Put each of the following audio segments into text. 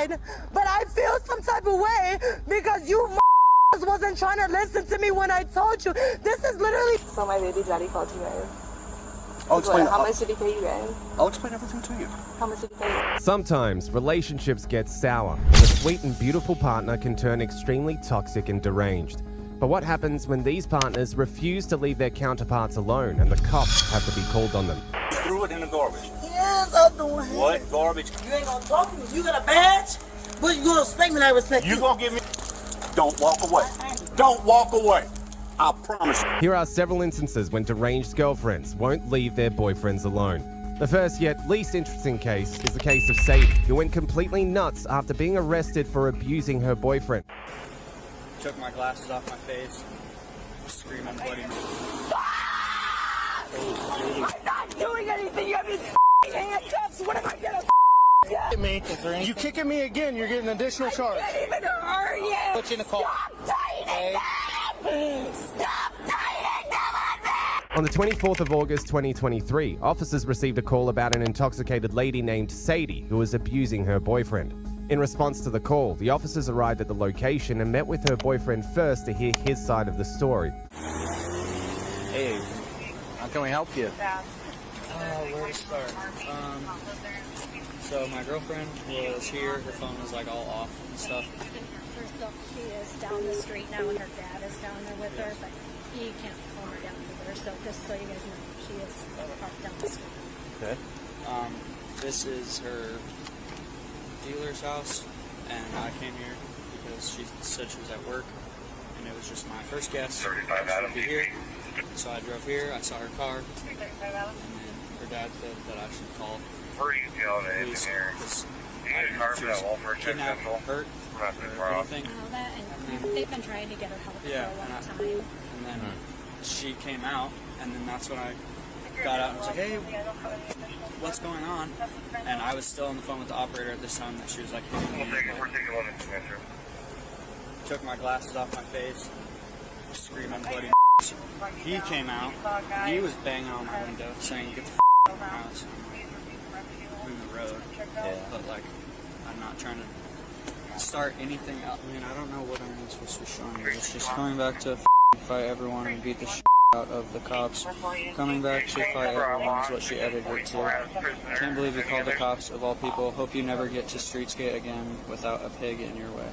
fine, but I feel some type of way because you wasn't trying to listen to me when I told you. This is literally... So my baby daddy called you guys. I'll explain. How much did he pay you guys? I'll explain everything to you. How much did he pay you? Sometimes relationships get sour, and a sweet and beautiful partner can turn extremely toxic and deranged. But what happens when these partners refuse to leave their counterparts alone and the cops have to be called on them? Threw it in the garbage. Yes, I'm doing it. What garbage? You ain't gonna talk to me. You got a badge? But you gonna respect me and I respect you. You gonna give me... Don't walk away. Don't walk away. I promise you. Here are several instances when deranged girlfriends won't leave their boyfriends alone. The first yet least interesting case is the case of Sadie, who went completely nuts after being arrested for abusing her boyfriend. Took my glasses off my face, screaming bloody. I'm not doing anything. You have these handcuffs. What am I gonna do? Me. You kick at me again, you're getting an additional charge. I can't even hurt you. Put you in the car. Stop tightening them. Stop tightening them on me. On the 24th of August 2023, officers received a call about an intoxicated lady named Sadie who was abusing her boyfriend. In response to the call, the officers arrived at the location and met with her boyfriend first to hear his side of the story. Hey, how can we help you? Where to start? So my girlfriend was here, her phone was like all off and stuff. First off, she is down the street now and her dad is down there with her, but he can't calm her down either, so just so you guys know, she is parked down the street. Okay. This is her dealer's house, and I came here because she said she was at work, and it was just my first guess. She would be here, so I drove here, I saw her car, and then her dad said that I should call police because I didn't know if she was kidnapped, hurt, or anything. All that, and they've been trying to get her help for a long time. And then she came out, and then that's when I got out and was like, hey, what's going on? And I was still on the phone with the operator at this time that she was like hitting me. Took my glasses off my face, screaming bloody. He came out, he was banging on my window saying, get the out of my house. I'm in the road, but like, I'm not trying to start anything up. I mean, I don't know what I'm supposed to be showing you. It's just coming back to fight everyone and beat the out of the cops. Coming back to fight everyone is what she edited it to. Can't believe you called the cops of all people. Hope you never get to Streetsgate again without a pig in your way.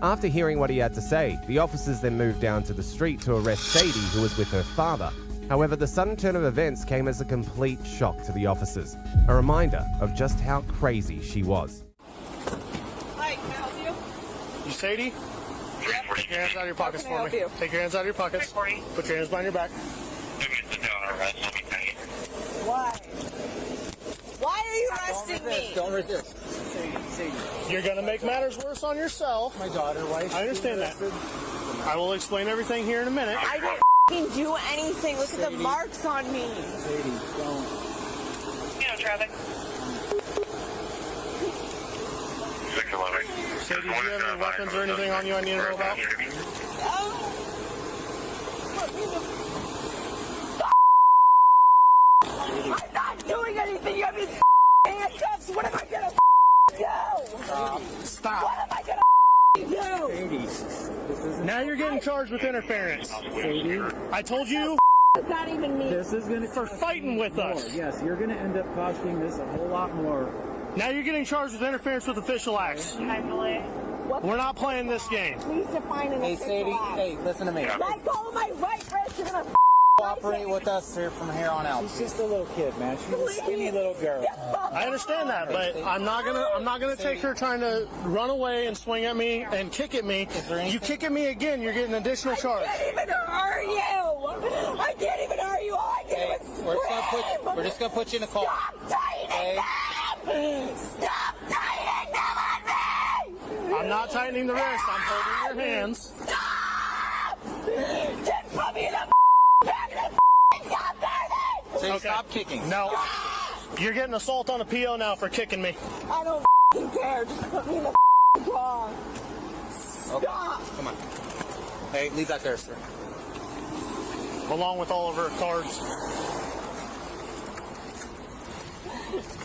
After hearing what he had to say, the officers then moved down to the street to arrest Sadie, who was with her father. However, the sudden turn of events came as a complete shock to the officers, a reminder of just how crazy she was. Hi, can I help you? You Sadie? Yep. Take your hands out of your pockets for me. you? Take your hands out of your pockets. Put your hands behind your back. Why? Why are you arresting me? Don't resist. Sadie. You're going to make matters worse on yourself. My daughter, wife. I understand that. I will explain everything here in a minute. I didn't do anything. Look at the marks on me. Sadie, don't. You know, traffic. Sadie, do you have any weapons or anything on you I need to know about? I'm not doing anything. You have these handcuffs. What am I gonna do? Stop. What am I gonna do? Now you're getting charged with interference. Sadie, I told you It's not even me. this is gonna for fighting with us. Yes, you're gonna end up costing this a whole lot more. Now you're getting charged with interference with official acts. We're not playing this game. Please define an Hey, official Sadie, act. hey, listen to me. Let go of my right wrist. You're gonna Cooperate with us here from here on out. She's just a little kid, man. She's a skinny little girl. I understand that, but I'm not gonna take her trying to run away and swing at me and kick at me. You kick at me again, you're getting an additional charge. I can't even hurt you. I can't even hurt you. All I did was scream. We're just gonna put you in a car. Stop tightening them. Stop tightening them on me. I'm not tightening the wrist. I'm holding your hands. Stop. Just put me in the back of the car. Sadie, stop kicking. No. You're getting assault on a PO now for kicking me. I don't care. Just put me in the car. Okay. Stop. Come on. Hey, leave that there, sir. Along with all of her cards.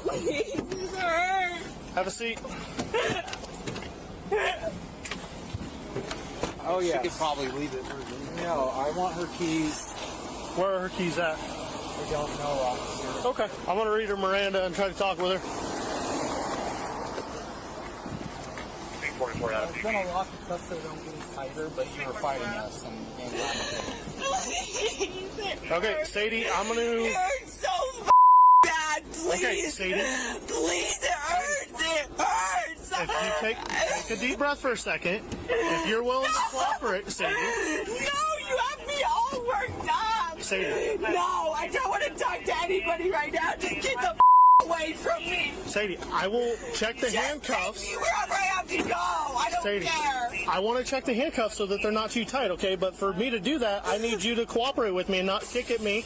Please, this hurts. Have a seat. Oh, yeah. She could probably leave it. No, I want her keys. Where are her keys at? I don't know, officer. Okay, I'm gonna read her Miranda and try to talk with her. I was gonna lock the cuffs so they don't get any tighter, but you were fighting us and Okay, Sadie, I'm gonna. It hurts so bad, please. Okay, Sadie. Please, it hurts. It hurts. If you take a deep breath for a second, if you're willing to cooperate, Sadie. No, you have me all worked up. Sadie. No, I don't want to talk to anybody right now. Just get the away from me. Sadie, I will check the Just handcuffs. take me wherever I have to go. I don't Sadie, care. I want to check the handcuffs so that they're not too tight, okay? But for me to do that, I need you to cooperate with me and not kick at me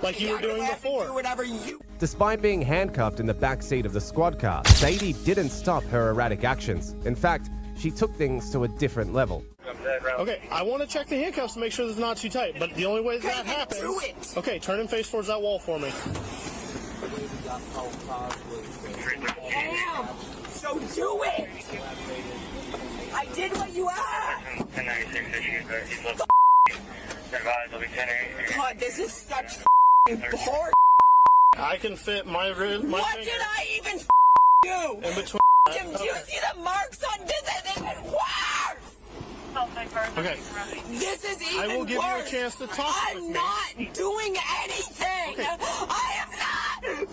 like you were doing before. Do whatever you. Despite being handcuffed in the back seat of the squad car, Sadie didn't stop her erratic actions. In fact, she took things to a different level. Okay, I want to check the handcuffs to make sure that it's not too tight, but the only way that happens... do it. Okay, turn and face towards that wall for me. Damn. So do it. I did what you asked. God, this is such hard. I can fit my What finger did I even do? in between. Do you see the marks on this? Is even worse. Okay, This is even I will give you a worse. chance to talk I'm with me. not doing anything. Okay. I am not doing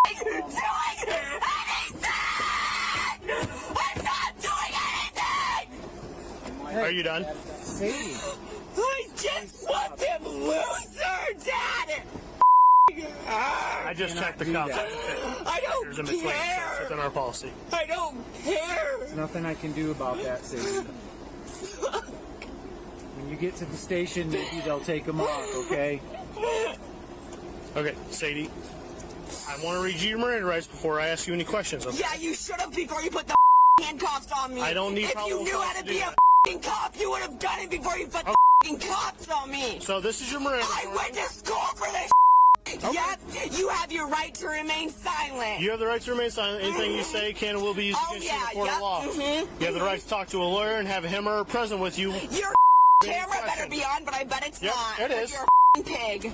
anything. I'm not doing anything. Are you done? Sadie. I just want them looser, Dad. I just checked the cuffs. I There's in don't between. It's care. within our policy. I don't care. There's nothing I can do about that, Sadie. When you get to the station, maybe they'll take them off, okay? Okay, Sadie, I want to read you your Miranda rights before I ask you any questions. Okay? Yeah, you should have before you put the handcuffs on me. I don't need If you probable knew cause how to to do be that. a cop, you would have done it before you put the cuffs on me. So this is your Miranda. I went to school for this. Yep, you have your right to remain silent. You have the right to remain silent. Anything you say can and will be used Oh, against you in yeah, a court yep, of law. You have the right to talk to a lawyer and have him or her present with you. Your camera better be on, but I bet it's Yep, not. it is. You're a pig.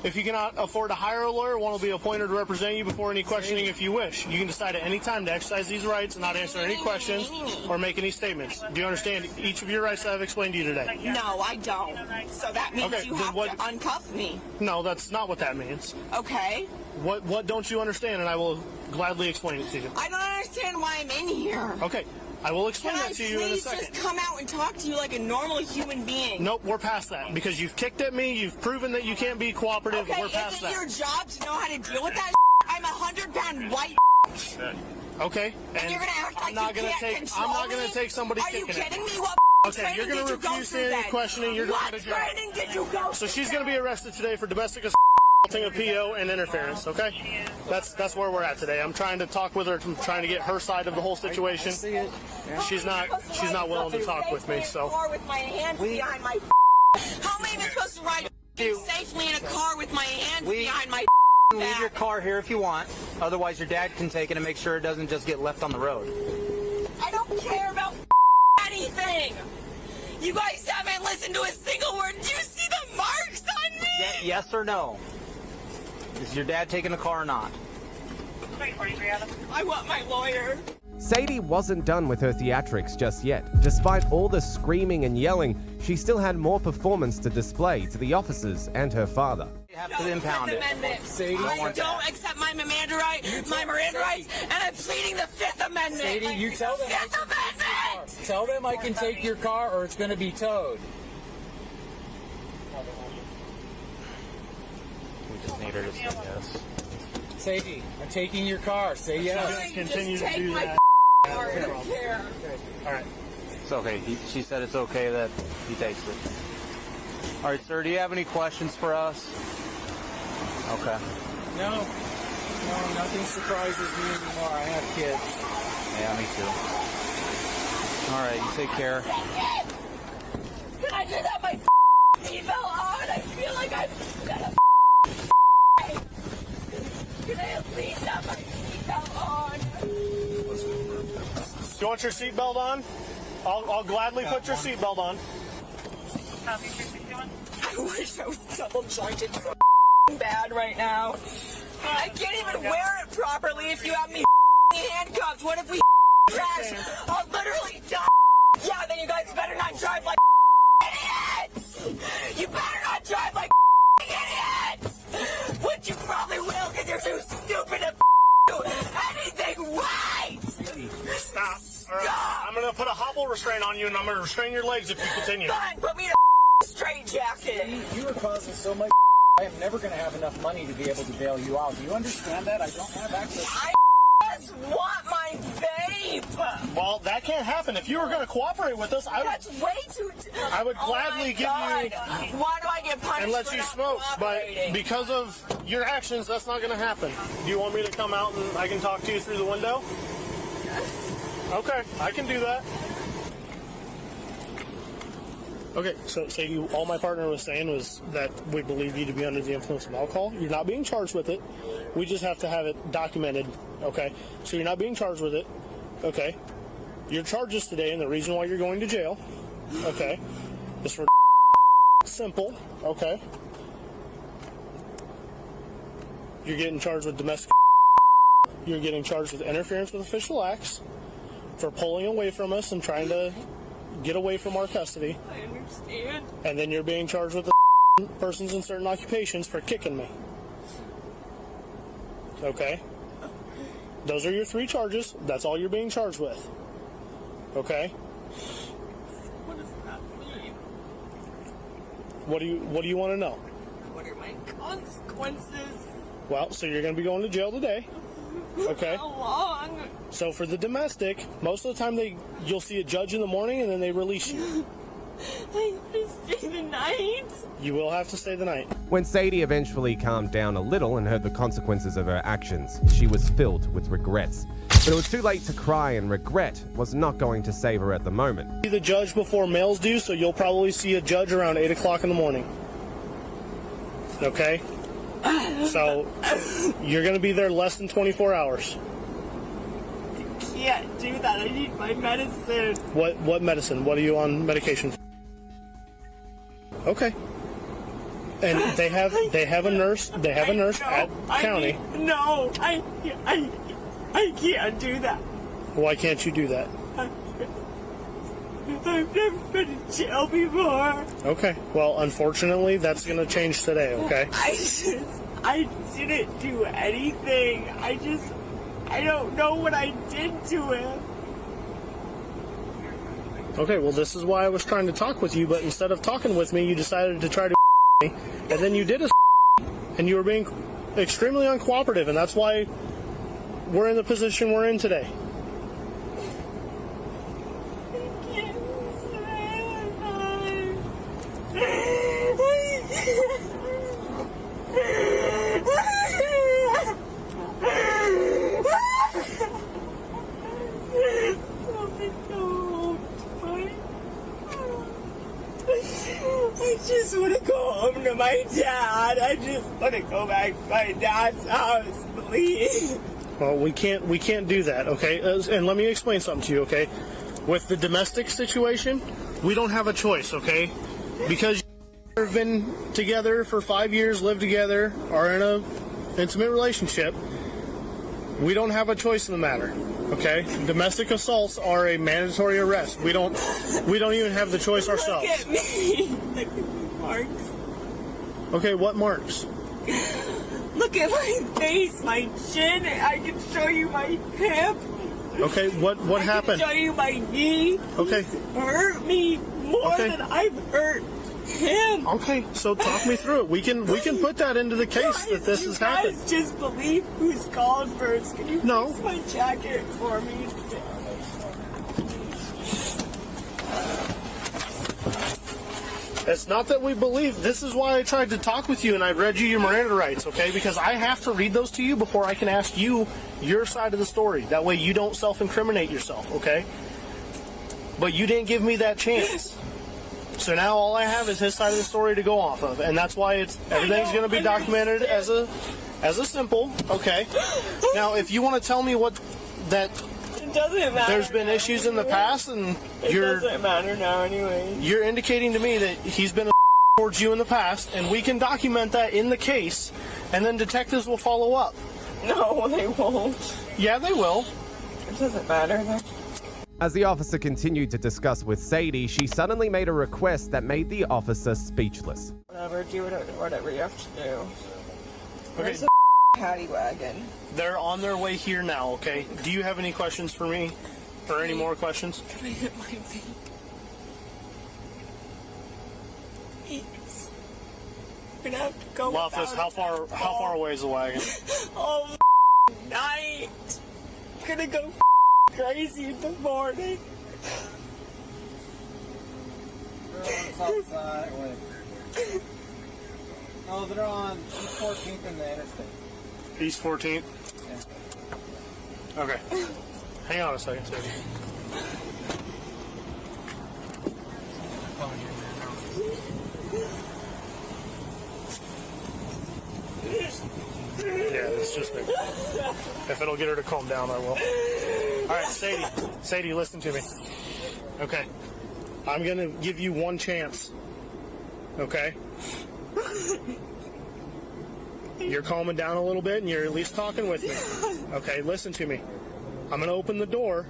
If you cannot afford to hire a lawyer, one will be appointed to represent you before any questioning if you wish. You can decide at any time to exercise these rights and not answer any questions or make any statements. Do you understand each of your rights that I've explained to you today? No, I don't. So that means Okay, you then have what- to uncuff me. No, that's not what that means. Okay? What don't you understand? And I will gladly explain it to you. I don't understand why I'm in here. Okay, I will explain Can I that to you in a please second. just come out and talk to you like a normal human being? Nope, we're past that because you've kicked at me. You've proven that you can't be cooperative. Okay, We're past is it that. your job to know how to deal with that? I'm a 100-pound white. Okay, And you're gonna act like I'm not you gonna can't take. control I'm not gonna me? take somebody Are you kicking at kidding me. me? What Okay, training you're gonna did you go refuse through any then? questioning. You're going What to jail. training did you go So through? she's going to be arrested today for domestic assaulting a PO and interference. Okay, that's where we're at today. I'm trying to talk with her. I'm trying to get her side of the whole situation. See it? Yeah. She's not willing to talk with me. So With my hands behind my. How am I even supposed to ride safely in a car with my hands behind my? Leave your car here if you want. Otherwise, your dad can take it and make sure it doesn't just get left on the road. I don't care about anything. You guys haven't listened to a single word. Do you see the marks on me? Yes or no? Is your dad taking the car or not? I want my lawyer. Sadie wasn't done with her theatrics just yet. Despite all the screaming and yelling, she still had more performance to display to the officers and her father. You have to impound it. Sadie, I don't accept my Miranda rights, and I'm pleading the Fifth Amendment. Sadie, you tell them. Fifth Amendment. Tell them I can take your car or it's going to be towed. We just need her to say yes. Sadie, I'm taking your car. Say yes. continue to Just do take my that. car. I don't care. All right. It's okay. She said it's okay that he takes it. All right, sir, do you have any questions for us? Okay. No, nothing surprises me anymore. I have kids. Yeah, me too. All right, you take care. Can I just have my seatbelt on? I feel like I'm gonna Can I at least have my seatbelt on? You want your seatbelt on? I'll gladly put your seatbelt on. Copy 361. I wish I was double jointed so bad right now. I can't even wear it properly if you have me handcuffed. What if we crash? I'll literally die. Yeah, then you guys better not drive like idiots. You better not drive like idiots. Which you probably will because you're too stupid to do anything right. Stop. Stop. I'm going to put a hobble restraint on you, and I'm going to restrain your legs if you continue. Fine, put me in a straight jacket. You are causing so much. I am never going to have enough money to be able to bail you out. Do you understand that? I don't have access. I just want my vape. Well, that can't happen. If you were going to cooperate with us, That's way too... I would gladly give you... Why do I get punished and let for you not smoke, but cooperating? because of your actions, that's not going to happen. Do you want me to come out and I can talk to you through the window? Yes. Okay, I can do that. Okay, so Sadie, all my partner was saying was that we believe you to be under the influence of alcohol. You're not being charged with it. We just have to have it documented, okay? So you're not being charged with it, okay? Your charges today and the reason why you're going to jail, okay, is for simple, okay? You're getting charged with domestic. You're getting charged with interference with official acts, for pulling away from us and trying to get away from our custody. I understand. And then you're being charged with the persons in certain occupations for kicking me. Okay? Those are your 3 charges. That's all you're being charged with. Okay? What does that mean? What do you want to know? What are my consequences? Well, so you're going to be going to jail today. Okay? How long? So for the domestic, most of the time you'll see a judge in the morning and then they release you. I have to stay the night. You will have to stay the night. When Sadie eventually calmed down a little and heard the consequences of her actions, she was filled with regrets. But it was too late to cry, and regret was not going to save her at the moment. See the judge before males do, so you'll probably see a judge around 8 o'clock in the morning. Okay? So you're going to be there less than 24 hours. I can't do that. I need my medicine. What medicine? What are you on medication for? Okay. And they have a nurse. They have a nurse at county. I can't do that. Why can't you do that? I've never been in jail before. Okay. Well, unfortunately, that's going to change today, okay? I didn't do anything. I don't know what I did to him. Okay, well, this is why I was trying to talk with you, but instead of talking with me, you decided to try to me, and then you did and you were being extremely uncooperative, and that's why we're in the position we're in today. I just want to go home to my dad. I just want to go back to my dad's house, please. Well, we can't do that, okay? And let me explain something to you, okay? With the domestic situation, we don't have a choice, okay? Because you've been together for 5 years, lived together, are in a intimate relationship, we don't have a choice in the matter, okay? Domestic assaults are a mandatory arrest. We don't even have the choice ourselves. Look at me. Look at the marks. Okay, what marks? Look at my face, my chin. I can show you my hip. Okay, what happened? I can show you my knee. Okay. He's hurt me more than I've hurt him. Okay, so talk me through it. We can put that into the case that this has happened. You guys just believe who's called first. Can you No. fix my jacket for me? It's not that we believe. This is why I tried to talk with you and I read you your Miranda rights, okay? Because I have to read those to you before I can ask you your side of the story. That way you don't self-incriminate yourself, okay? But you didn't give me that chance. So now all I have is his side of the story to go off of. And that's why everything's going to be documented as a simple, okay? Now, if you want to tell me what that It doesn't matter. There's been issues in the past, and It doesn't matter now anyway. You're indicating to me that he's been a towards you in the past, and we can document that in the case, and then detectives will follow up. No, they won't. Yeah, they will. It doesn't matter. As the officer continued to discuss with Sadie, she suddenly made a request that made the officer speechless. Whatever, do whatever you have to do. Where's Okay. the paddy wagon? They're on their way here now, okay? Do you have any questions for me? Or any more questions? Can I hit my feet? Please. We're gonna have to go. Loftus, how far away is the wagon? All night. I'm gonna go crazy in the morning. They're on the south side. Wait. No, they're on East 14th and the interstate. East 14th? Yeah. Okay. Hang on a second, Sadie. Yeah, it's just me. If it'll get her to calm down, I will. Alright, Sadie, listen to me. Okay. I'm gonna give you one chance. Okay? You're calming down a little bit and you're at least talking with me. Okay, listen to me. I'm gonna open the door.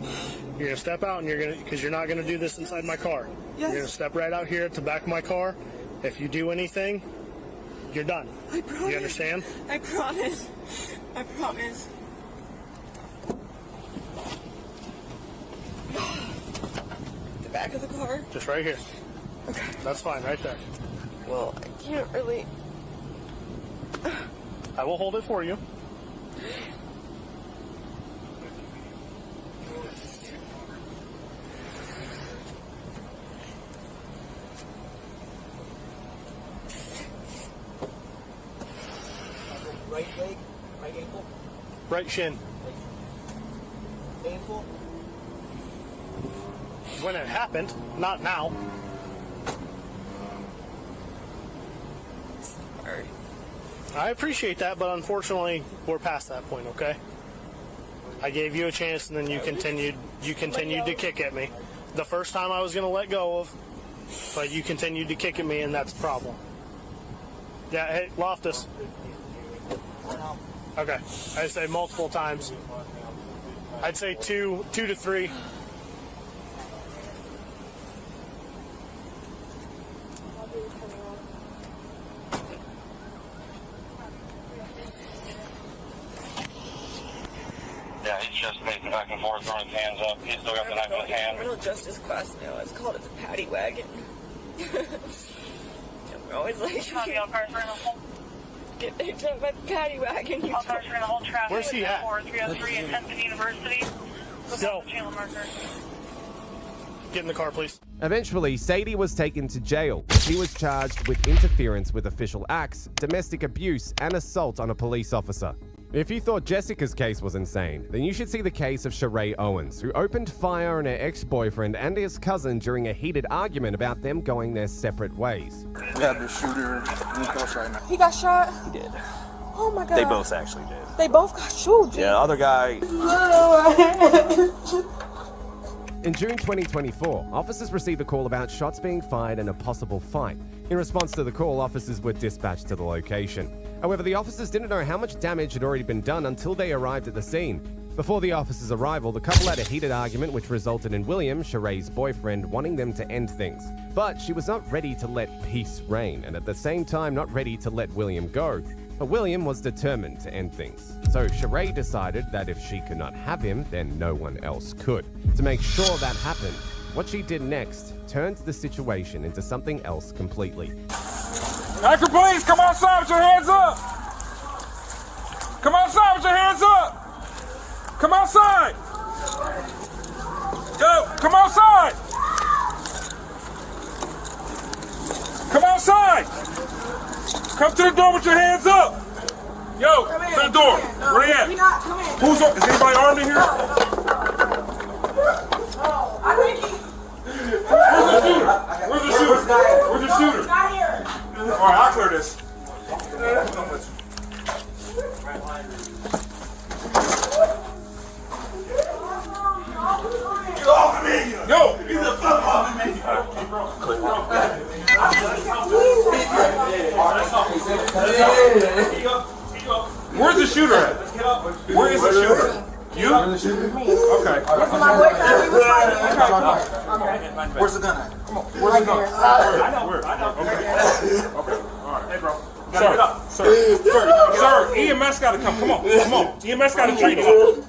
You're gonna step out and because you're not gonna do this inside my car. Yes. You're gonna step right out here at the back of my car. If you do anything, you're done. I promise. You understand? I promise. I promise. The back of the car? Just right here. Okay. That's fine, right there. Well, I can't really. I will hold it for you. Right leg, right ankle, Right shin. painful. When it happened, not now. Sorry. I appreciate that, but unfortunately, we're past that point, okay? I gave you a chance, and then you continued to kick at me. The first time I was going to let go of, but you continued to kick at me, and that's a problem. Yeah, hey, Loftus. Okay, I'd say multiple times. I'd say two to three. Yeah, he's just pacing back and forth, throwing his hands up. He's still got the knife in his hand. Criminal justice class now. It's called the paddy wagon. I'm always like, get picked up by the paddy wagon. Where's he at? 303 at Penn University. Go. Get in the car, please. Eventually, Sadie was taken to jail. She was charged with interference with official acts, domestic abuse, and assault on a police officer. If you thought Jessica's case was insane, then you should see the case of Sheree Owens, who opened fire on her ex-boyfriend and his cousin during a heated argument about them going their separate ways. We have the shooter in close right now. He got shot? He did. Oh my God. They both actually did. They both got shot? Yeah, the other guy. In June 2024, officers received a call about shots being fired and a possible fight. In response to the call, officers were dispatched to the location. However, the officers didn't know how much damage had already been done until they arrived at the scene. Before the officers' arrival, the couple had a heated argument which resulted in William, Sheree's boyfriend, wanting them to end things. But she was not ready to let peace reign, and at the same time not ready to let William go. But William was determined to end things. So Sheree decided that if she could not have him, then no one else could. To make sure that happened, what she did next turned the situation into something else completely. Actor, please come outside with your hands up. Come outside with your hands up. Come outside. Yo, come outside. Come outside. Come to the door with your hands up. Yo, to the door. Where they at? Who's up? Is anybody armed in here? Where's the shooter? Where's the shooter? Not here. All right, I'll clear this. Where's the shooter at? Where is the shooter? You? Okay. This is my boyfriend. We was fighting. Where's the gun at? Come on. Where's the gun? Where? Okay. Okay. All right. Hey, bro. Sir, EMS gotta come. Come on. EMS gotta treat him.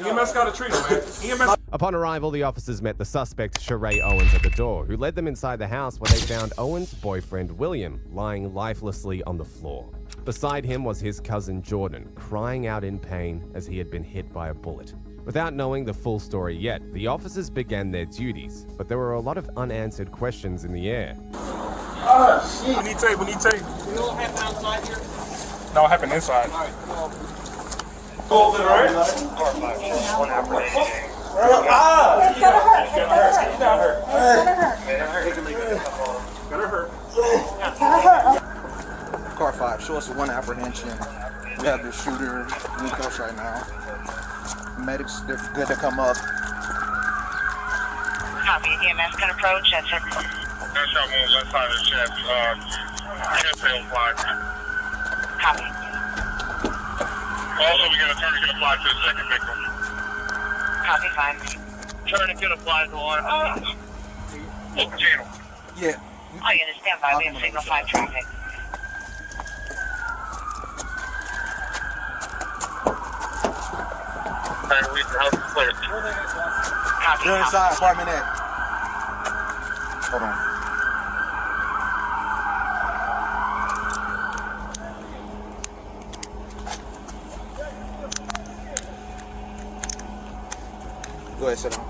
EMS gotta treat him, man. EMS. Upon arrival, the officers met the suspect, Sheree Owens, at the door, who led them inside the house where they found Owens' boyfriend, William, lying lifelessly on the floor. Beside him was his cousin, Jordan, crying out in pain as he had been hit by a bullet. Without knowing the full story yet, the officers began their duties, but there were a lot of unanswered questions in the air. Oh, shit. We need tape. You know what happened outside here? No, it happened inside. All right, come on. Cool, all right? One apprehension. It's gonna hurt. It's gonna hurt. Car 5, show us one apprehension. We have the shooter in close right now. Medics, they're good to come up. Copy. EMS can approach. That's it. Gunshot wound left side of the chest. Tail applied. Copy. Also, we got a tourniquet applied to the second victim. Copy, fine. Tourniquet applied to one. Local channel. Yeah. Oh, you understand by. We have signal 5 traffic. Alright, we can help you clear. Copy. You're inside apartment A. Hold on. Go ahead, sit down.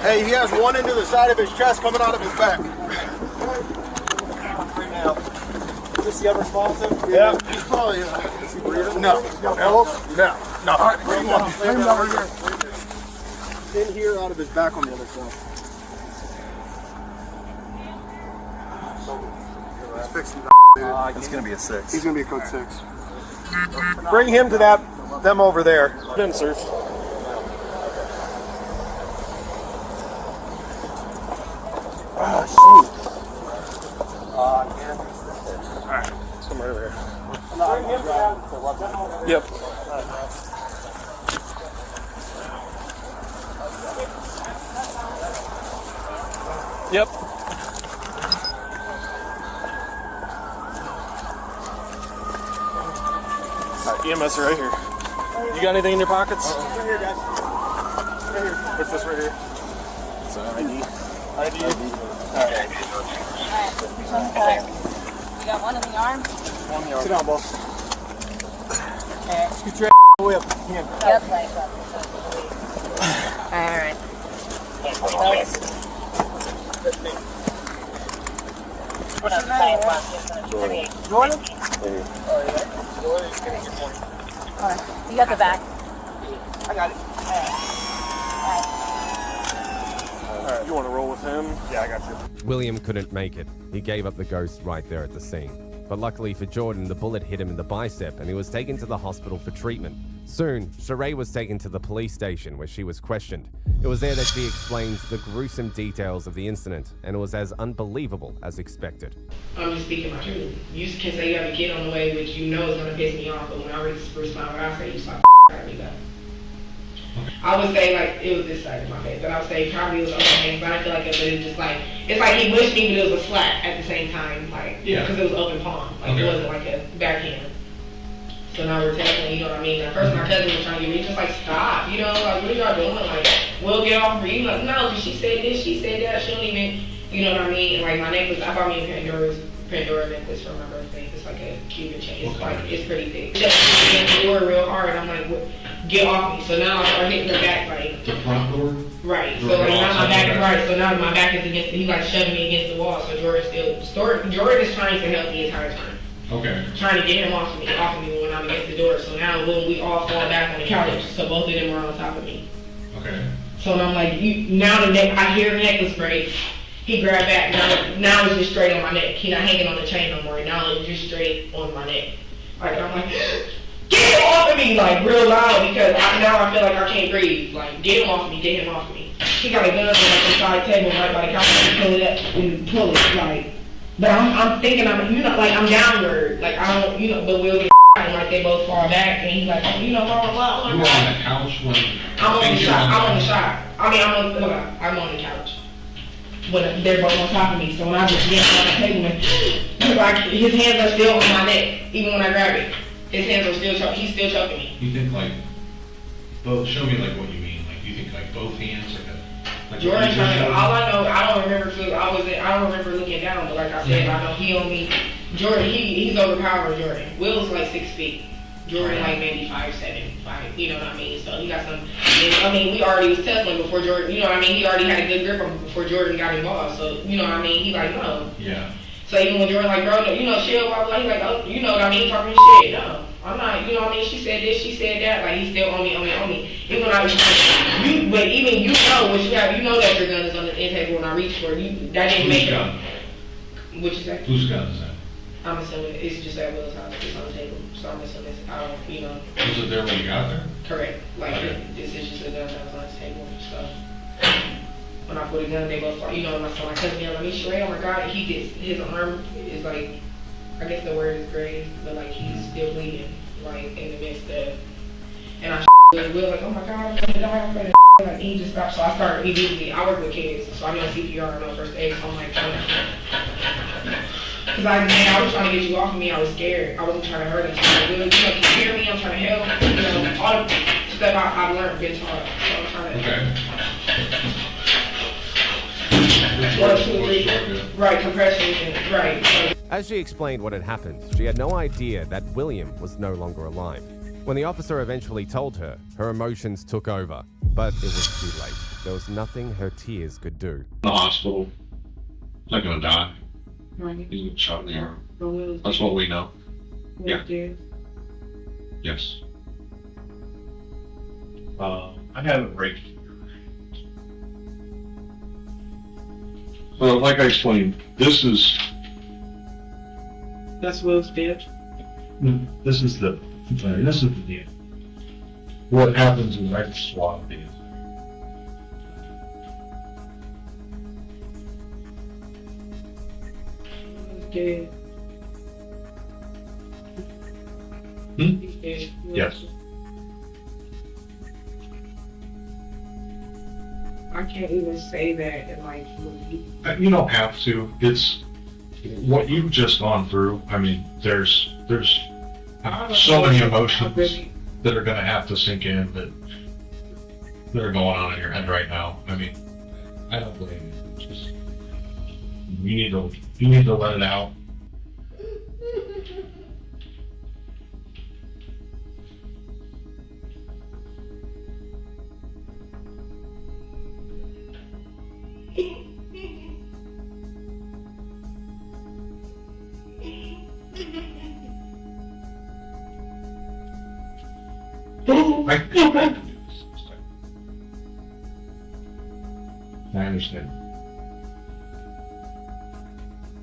Hey, he has one into the side of his chest coming out of his back. Is this the unresponsive? Yeah. He's probably, is he breathing? No. Else? No. No. All right, bring him over here. In here, out of his back on the other side. He's fixing it's going to be a 6. He's going to be a code 6. Bring him to them over there. Then, sir. Oh, shoot. Alright, come right over here. Yep. Yep. Alright, EMS are right here. You got anything in your pockets? Right here, guys. Right here. What's this right here? It's an ID. ID? Alright. You got one in the arm? One in the arm. Sit down, boss. Scoot your way up. Hand. Yep. Alright. What's your name? Jordan? Alright. You got the back. I got it. Alright, you want to roll with him? Yeah, I got you. William couldn't make it. He gave up the ghost right there at the scene. But luckily for Jordan, the bullet hit him in the bicep and he was taken to the hospital for treatment. Soon, Sheree was taken to the police station where she was questioned. It was there that she explained the gruesome details of the incident, and it was as unbelievable as expected. I'm just speaking my truth. You can say you have a kid on the way, which you know is going to piss me off, but when I respond, what I say, you stop out of me though. I would say like it was this side of my face, but I would say probably it was other things. But I feel like it was just like it's like he wished me, but it was a slap at the same time, like because it was open palm, like it wasn't like a backhand. So now we're tackling, you know what I mean? At first my cousin was trying to get me, just like stop, you know, like what are y'all doing? Like we'll get off for you. Like no, she said this, she said that. She don't even, you know what I mean? And like my necklace, I bought me a Pandora necklace for my birthday. It's like a Cuban chain. It's like it's pretty thick. She hit the door real hard. I'm like, what? Get off me. So now I start hitting her back like the front door? Right. So like now my back is right. So now my back is against he's like shoving me against the wall. So Jordan is trying to help the entire time. Okay. Trying to get him off of me when I'm against the door. So now when we all fall back on the couch, so both of them are on top of me. Okay. So I'm like, now the neck I hear the necklace break. He grabbed back. Now it's just straight on my neck. He's not hanging on the chain no more. Now it's just straight on my neck. Like I'm like, get off off of me, like, real loud, because now I feel like I can't breathe. Like, get him off of me, get him off of me. He got a gun on, like, the side table right by the couch, and pull it up and pull it, like. But I'm thinking, I'm downward. Like, I don't, but we'll get and, like, they both fall back, and he's like, oh, blah, blah, blah. You were on the couch when... I'm on the shot. I mean, I'm on the couch. But they're both on top of me, so when I just get on the table, like, his hands are still on my neck, even when I grab it. His hands are still choking. He's still choking me. You think, like, both, show me, like, what you mean. Like, you think, like, both hands, like Jordan trying to, all I know, I don't remember looking down, but like I said, I know he on me. Jordan, he's overpowering Jordan. Will's like 6 feet. Jordan like maybe 5'7", 5, you know what I mean? So he got some, I mean, we already was tussling before Jordan, you know what I mean? He already had a good grip on him before Jordan got involved, so, you know what I mean? He like, no. Yeah. So even when Jordan like, bro, chill, blah, blah, he like, oh, you know what I mean? Talking shit, no. I'm not, you know what I mean? She said this, she said that, like, he's still on me. Even when I was, but even you know what you have, you know that your gun is on the end table when I reach for it. That didn't make it. What you say? Whose gun is that? I'm assuming it's just at Will's house, it's on the table, so I'm assuming I don't, Was it there when you got there? Correct. Like, okay. This is just a gun that was on the table, so. When I put a gun, they both, my cousin yelled at me, Sheree, oh my God, his arm is like, I guess the word is grazed, but like he's still bleeding, like in the midst of, and I Will like, oh my God, I'm gonna die, I'm gonna like, and he just stopped, so I started immediately, I work with kids, so I know CPR, I know first aid, so I'm like, because I was trying to get you off of me, I was scared, I wasn't trying to hurt him, so Will, can you hear me, I'm trying to help, all the stuff I've learned, been taught, so I'm trying to. Okay. 1, 2, 3, right, compression, right. As she explained what had happened, she had no idea that William was no longer alive. When the officer eventually told her, her emotions took over, but it was too late. There was nothing her tears could do. The hospital. He's not gonna die. Right. He's gonna shot in the arm. That's what we know. Yeah. Yes. I haven't raped you. So, like I explained, this is... That's Will's dead? This is the deal. What happens is I swab these. Dead. He's dead. Yes. I can't even say that in like. You don't have to. It's what you've just gone through. I mean, there's so many emotions that are gonna have to sink in that are going on in your head right now. I mean, I don't blame you. Just you need to let it out. I understand.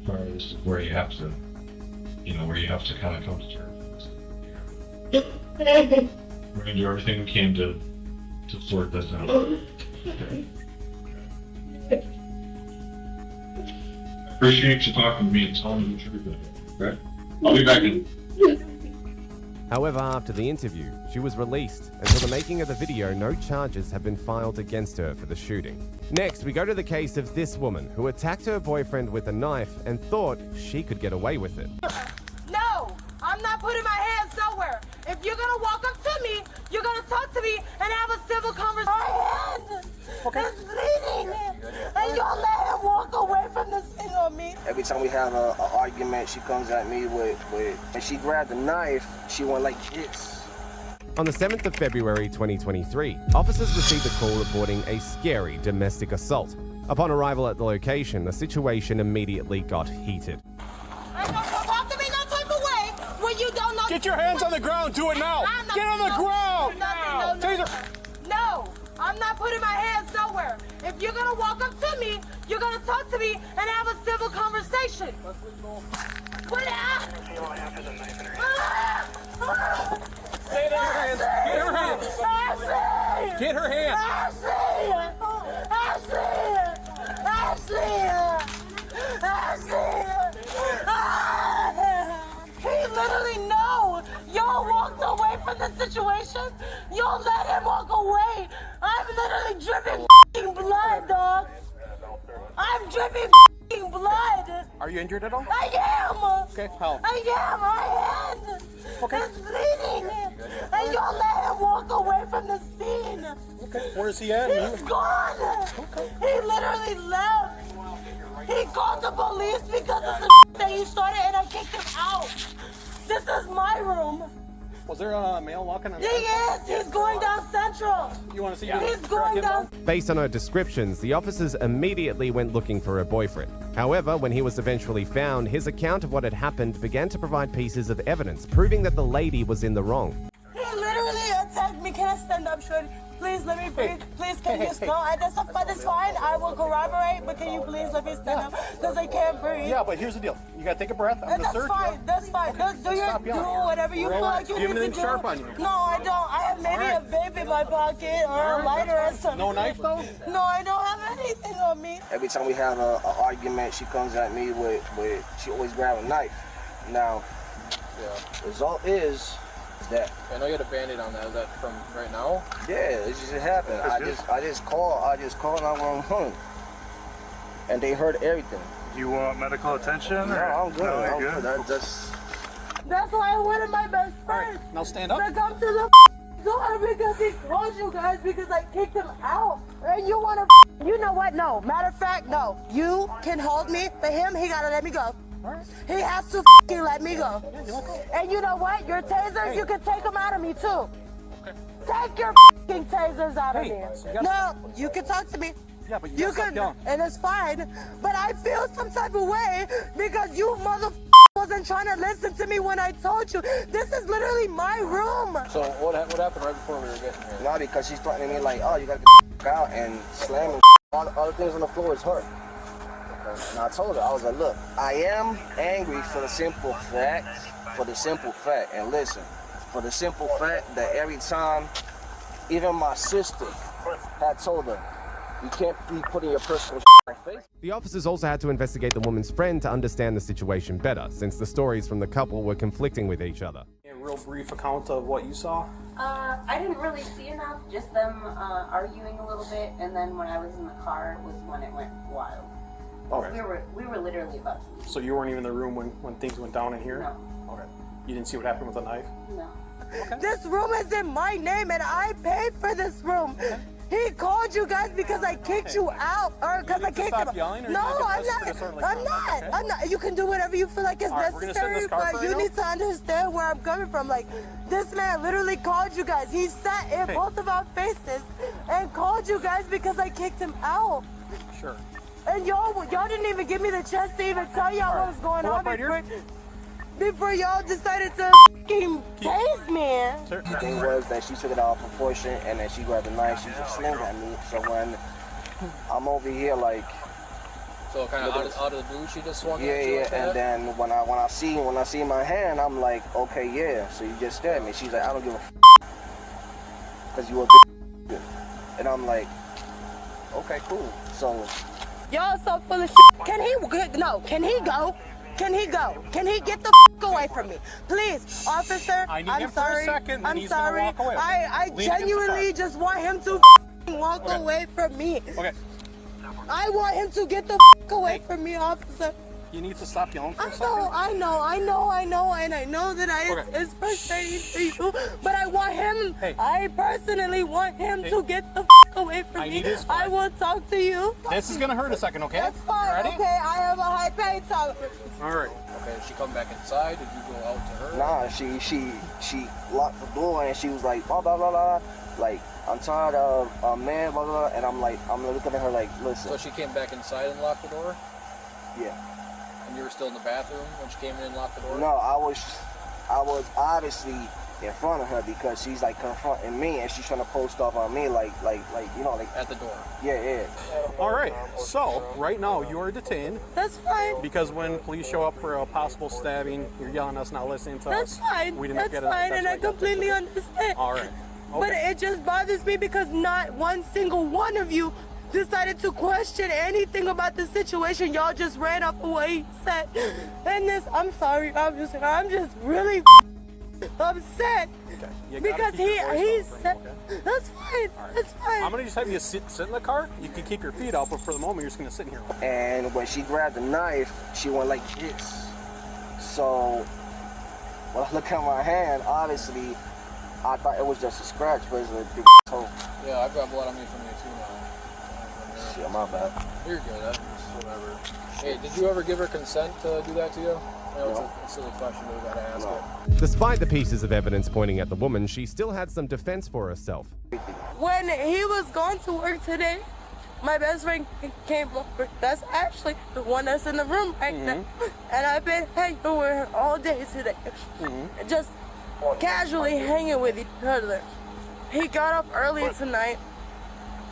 Sorry, this is where you have to, kind of come to terms. We're gonna do everything we can to sort this out. Okay. I appreciate you talking to me and telling me the truth. Okay? I'll be back in. However, after the interview, she was released. Until the making of the video, no charges have been filed against her for the shooting. Next, we go to the case of this woman who attacked her boyfriend with a knife and thought she could get away with it. No, I'm not putting my hands nowhere. If you're gonna walk up to me, you're gonna talk to me and have a civil conversation. My hand is bleeding, and you'll let him walk away from this thing on me. Every time we have an argument, she comes at me with, and she grabbed the knife, she went like this. On the 7th of February 2023, officers received a call reporting a scary domestic assault. Upon arrival at the location, the situation immediately got heated. Talk to me no type of way when you don't know. Get your hands on the ground. Do it now. Get on the ground. No, I'm not putting my hands nowhere. If you're gonna walk up to me, you're gonna talk to me and have a civil conversation. Stay there. Get her hand. Ashley! He literally know. Y'all walked away from the situation. Y'all let him walk away. I'm literally dripping f***ing blood, dog. I'm dripping f***ing blood. Are you injured at all? I am. Okay, how? I am. My hand. Okay. It's bleeding. And y'all let him walk away from the scene. Okay, where is he at? He's gone. Okay. He literally left. He called the police because of the that he started and I kicked him out. This is my room. Was there a male walking on He is. He's going down Central. You want to see? He's going down. Based on her descriptions, the officers immediately went looking for her boyfriend. However, when he was eventually found, his account of what had happened began to provide pieces of evidence, proving that the lady was in the wrong. He literally attacked me. Can I stand up, Shorty? Please let me breathe. Please, can you stop? That's fine. I will corroborate, but can you please let me stand up? Because I can't breathe. Yeah, but here's the deal. You gotta take a breath. I'm gonna search you. That's fine. Do whatever you feel like you need to do. Do you have anything sharp on you? No, I don't. I have maybe a vape in my pocket or a lighter or something. No knife though? No, I don't have anything on me. Every time we have an argument, she comes at me with she always grab a knife. Now, the result is that. I know you had a Band-Aid on that. Is that from right now? Yeah, it just happened. I just called 911, and they heard everything. You want medical attention? No, I'm good. No, I'm you're good. That's why I wanted my best friend Now stand up. to come to the door because he called you guys because I kicked him out. And you want to, you know what? No. Matter of fact, no. You can hold me, but him, he got to let me go. He has to let me go. And you know what? Your tasers, you can take them out of me too. Take your tasers out of me. No, you can talk to me. Yeah, but you can, and it's fine. But I feel some type of way because you wasn't trying to listen to me when I told you. This is literally my room. So what happened right before we were getting here? No, because she's threatening me like, oh, you gotta get out and slamming all the things on the floor is her. And I told her, I was like, look, I am angry for the simple fact, and listen, for the simple fact that every time, even my sister had told her, you can't be putting your personal on face. The officers also had to investigate the woman's friend to understand the situation better, since the stories from the couple were conflicting with each other. A real brief account of what you saw? I didn't really see enough, just them arguing a little bit, and then when I was in the car was when it went wild. Okay. We were literally about to leave. So you weren't even in the room when things went down in here? No. Okay. You didn't see what happened with the knife? No. Okay. This room is in my name and I paid for this room. Okay. He called you guys because I kicked you out, or because I kicked him. No, I'm not. You can do whatever you feel like is necessary, but you need to understand where I'm coming from. Like, this man literally called you guys. He sat in both of our faces and called you guys because I kicked him out. Sure. And y'all didn't even give me the chance to even tell y'all what was going on before y'all decided to fucking tase me. The thing was that she took it out of proportion and then she grabbed a knife, she just slammed at me. So when I'm over here like, so kind of out of the blue, she just swung at you. Yeah. And then when I see my hand, I'm like, okay, yeah. So you just stared at me. She's like, I don't give a because you a bitch. And I'm like, okay, cool. So y'all so full of shit. Can he go? Can he get the away from me? Please, officer, I'm sorry. I'm sorry. I genuinely just want him to walk away from me. Okay. I want him to get the away from me, officer. You need to stop yelling for a second. I know, and I know that it's frustrating to you, but I want him, I personally want him to get the away from me. I will talk to you. This is gonna hurt a second, okay? That's fine, ready? okay, I have a high pain tolerance. All right. Okay, did she come back inside? Did you go out to her? Nah, she locked the door and she was like, blah, blah, blah, blah. Like, I'm tired of a man, blah, blah, blah. And I'm looking at her like, listen. So she came back inside and locked the door? Yeah. And you were still in the bathroom when she came in and locked the door? No, I was obviously in front of her because she's like confronting me and she's trying to post off on me like you know, like at the door. Yeah. All right. So right now you are detained. That's fine. Because when police show up for a possible stabbing, you're yelling at us, not listening to us. That's fine. We didn't That's get fine, and I like completely understand. All right. But it just bothers me because not one single one of you decided to question anything about the situation. Y'all just ran off of what he said. And this, I'm sorry, I'm just really upset. Okay. Because he said, that's fine, that's fine. I'm gonna just have you sit in the car. You can keep your feet up, but for the moment, you're just gonna sit in here. And when she grabbed the knife, she went like this. So when I look at my hand, obviously, I thought it was just a scratch, but it's a big hole. Yeah, I've got blood on me from you too now. Shit, my bad. You're good, that's whatever. Hey, did you ever give her consent to do that to you? I know No. it's a silly question, but we gotta ask it. Despite the pieces of evidence pointing at the woman, she still had some defense for herself. When he was going to work today, my best friend came over. That's actually the one that's in the room right now. And I've been hanging with her all day today. Just casually hanging with each other. He got up early tonight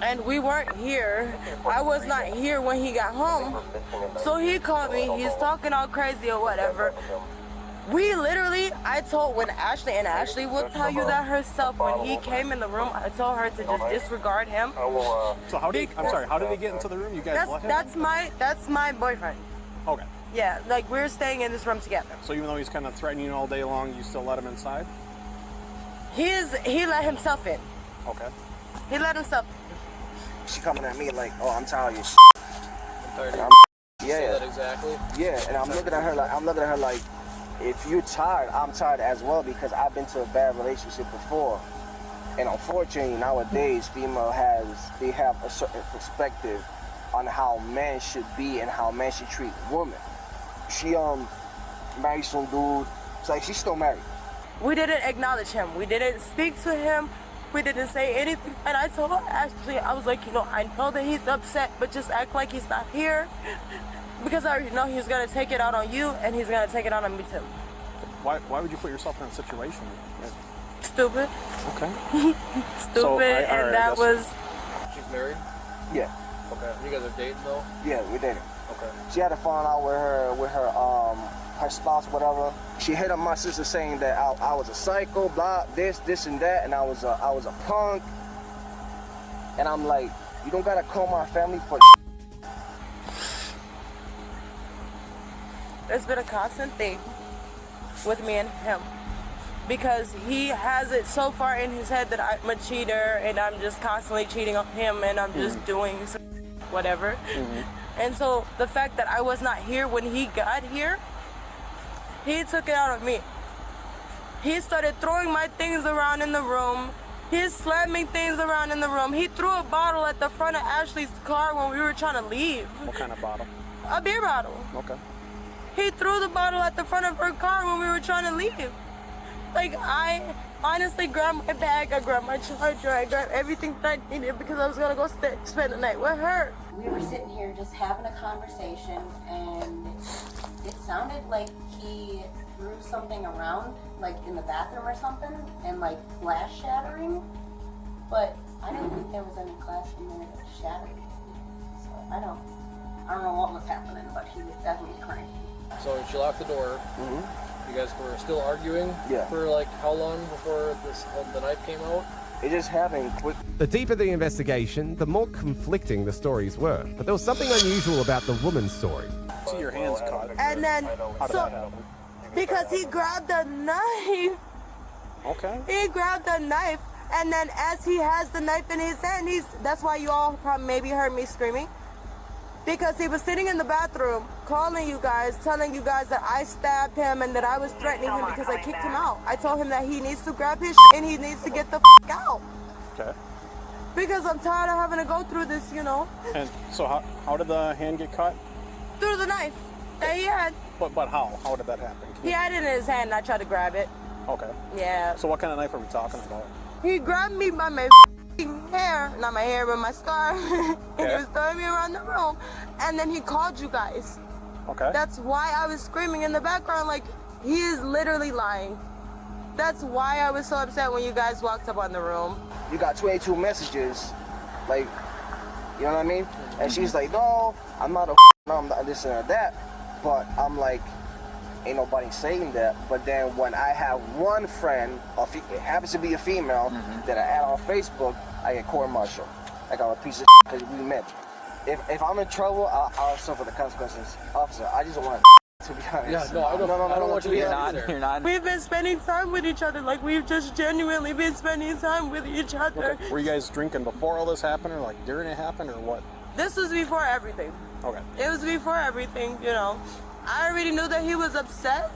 and we weren't here. I was not here when he got home. So he called me, he's talking all crazy or whatever. We literally, when Ashley will tell you that herself, when he came in the room, I told her to just disregard him. So how did he get into the room? You guys let him? That's my boyfriend. Okay. Yeah, like we're staying in this room together. So even though he's kind of threatening you all day long, you still let him inside? He let himself in. Okay. He let himself. She coming at me like, oh, I'm tired of your shit. I'm tired of your Yeah. Say that exactly. Yeah, and I'm looking at her like, if you're tired, I'm tired as well because I've been to a bad relationship before. And unfortunately, nowadays, they have a certain perspective on how men should be and how men should treat women. She married some dude. It's like she's still married. We didn't acknowledge him. We didn't speak to him. We didn't say anything. And I told her, actually, I was like, I know that he's upset, but just act like he's not here. Because I already know he's going to take it out on you, and he's going to take it out on me, too. Why would you put yourself in a situation? Stupid. Okay. Stupid, and that was... She's married? Yeah. Okay. You guys are dating, though? Yeah, we're dating. Okay. She had to find out with her spouse, whatever. She hit up my sister saying that I was a psycho, blah, this, and that, and I was a punk. And I'm like, you don't gotta call my family for It's been a constant thing with me and him. Because he has it so far in his head that I'm a cheater and I'm just constantly cheating on him and I'm just doing whatever. And so the fact that I was not here when he got here, he took it out on me. He started throwing my things around in the room. He's slamming things around in the room. He threw a bottle at the front of Ashley's car when we were trying to leave. What kind of bottle? A beer bottle. Okay. He threw the bottle at the front of her car when we were trying to leave. Like, I honestly grabbed my bag, I grabbed my charger, I grabbed everything that I needed because I was gonna go spend the night with her. We were sitting here just having a conversation, and it sounded like he threw something around, like in the bathroom or something, and like glass shattering. But I didn't think there was any glass in there that shattered. So I don't know what was happening, but he was definitely cranky. So she locked the door. You guys were still arguing for like how long before the knife came out? It just happened quick. The deeper the investigation, the more conflicting the stories were. But there was something unusual about the woman's story. See your hands caught. And then, How did that happen? because he grabbed a knife. Okay. He grabbed a knife, and then as he has the knife in his hand, that's why you all probably maybe heard me screaming. Because he was sitting in the bathroom, calling you guys, telling you guys that I stabbed him and that I was threatening him because I kicked him out. I told him that he needs to grab his shit and he needs to get the out. Okay. Because I'm tired of having to go through this, And so how did the hand get cut? Through the knife that he had. But how? How did that happen? He had it in his hand and I tried to grab it. Okay. Yeah. So what kind of knife are we talking about? He grabbed me by my hair, not my hair, but my scarf, and he was throwing me around the room, and then he called you guys. Okay. That's why I was screaming in the background, like, he is literally lying. That's why I was so upset when you guys walked up on the room. You got 22 messages, like, you know what I mean? And she's like, no, I'm not a I'm not this and that. But I'm like, ain't nobody saying that. But then when I have one friend, it happens to be a female, that I add on Facebook, I get court-martialed. I got a piece of because we met. If I'm in trouble, I'll suffer the consequences. Officer, I just want to be honest. Yeah, no, I don't want you to be honest. You're not. We've been spending time with each other, like we've just genuinely been spending time with each other. Okay. Were you guys drinking before all this happened, or like during it happened, or what? This was before everything. Okay. It was before everything, you know. I already knew that he was upset,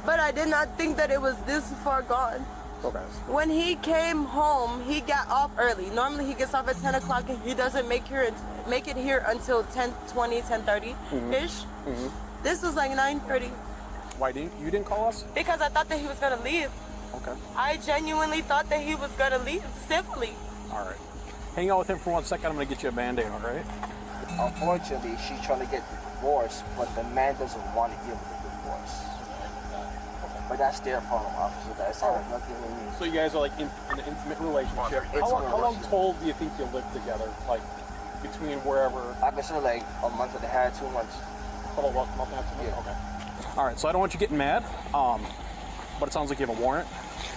but I did not think that it was this far gone. Okay. When he came home, he got off early. Normally he gets off at 10 o'clock and he doesn't make it here until 10:20, 10:30-ish. This was like 9:30. Why you didn't call us? Because I thought that he was gonna leave. Okay. I genuinely thought that he was gonna leave civilly. All right. Hang out with him for 1 second. I'm gonna get you a Band-Aid, all right? Unfortunately, she's trying to get the divorce, but the man doesn't want to give her the divorce. But that's their problem, officer. That's nothing with me. So you guys are like in an intimate relationship. How long total do you think you lived together? Like between wherever? I consider like a month and a half, 2 months. Oh, month and a half, 2 months? Okay. All right. So I don't want you getting mad. But it sounds like you have a warrant.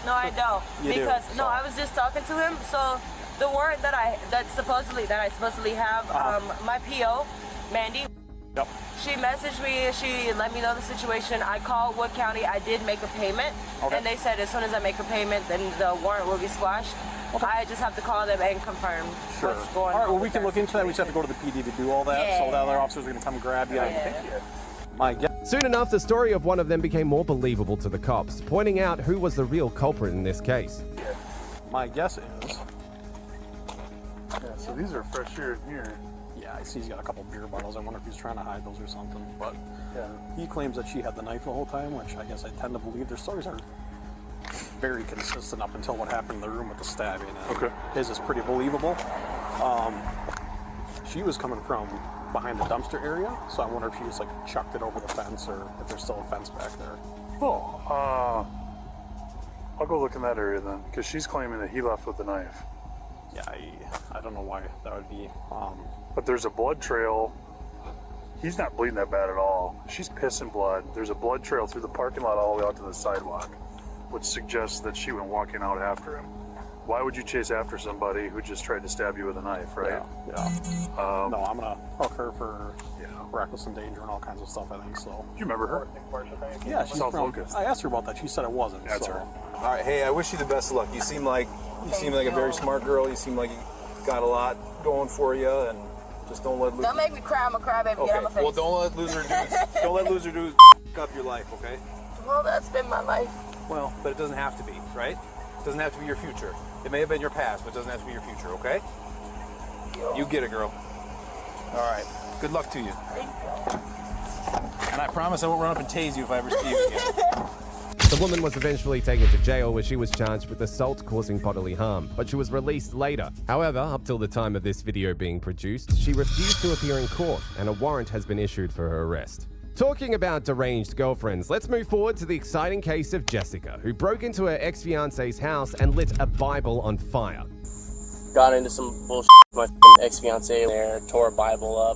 No, I don't. You do, because so. no, I was just talking to him. So the warrant that I supposedly have, my PO, Mandy. Yep. She messaged me, she let me know the situation. I called Wood County, I did make a payment, and they said as soon as I make a payment, then the warrant will be squashed. I just have to call them and confirm what's going on. All right, well, we can look into that. We just have to go to the PD to do all that, so the other officers are going to come grab you. My guess. Soon enough, the story of one of them became more believable to the cops, pointing out who was the real culprit in this case. My guess is... Yeah, so these are fresh here and here. Yeah, I see he's got a couple beer bottles. I wonder if he's trying to hide those or something. But he claims that she had the knife the whole time, which I guess I tend to believe. Their stories are very consistent up until what happened in the room with the stabbing. And his is pretty believable. She was coming from behind the dumpster area, so I wonder if she just like chucked it over the fence or if there's still a fence back there. Oh, I'll go look in that area then, because she's claiming that he left with the knife. Yeah, I don't know why that would be. But there's a blood trail. He's not bleeding that bad at all. She's pissing blood. There's a blood trail through the parking lot all the way out to the sidewalk, which suggests that she went walking out after him. Why would you chase after somebody who just tried to stab you with a knife, right? Yeah. No, I'm gonna hook her for reckless endanger and all kinds of stuff, I think, so. Do you remember her? Yeah, she's from, Self-focused. I asked her about that. She said it wasn't. That's so. her. All right, hey, I wish you the best of luck. You seem like a very smart girl. You seem like you got a lot going for you, and just don't let Don't make me cry, I'm a crybaby. Get on my face. Well, don't let loser dudes up your life, okay? Well, that's been my life. Well, but it doesn't have to be, right? It doesn't have to be your future. It may have been your past, but it doesn't have to be your future, okay? You get it, girl. All right. Good luck to you. And I promise I won't run up and tase you if I ever see you again. The woman was eventually taken to jail where she was charged with assault causing bodily harm, but she was released later. However, up till the time of this video being produced, she refused to appear in court and a warrant has been issued for her arrest. Talking about deranged girlfriends, let's move forward to the exciting case of Jessica, who broke into her ex-fiance's house and lit a Bible on fire. Got into some bullshit with my f***ing ex-fiance there, tore a Bible up,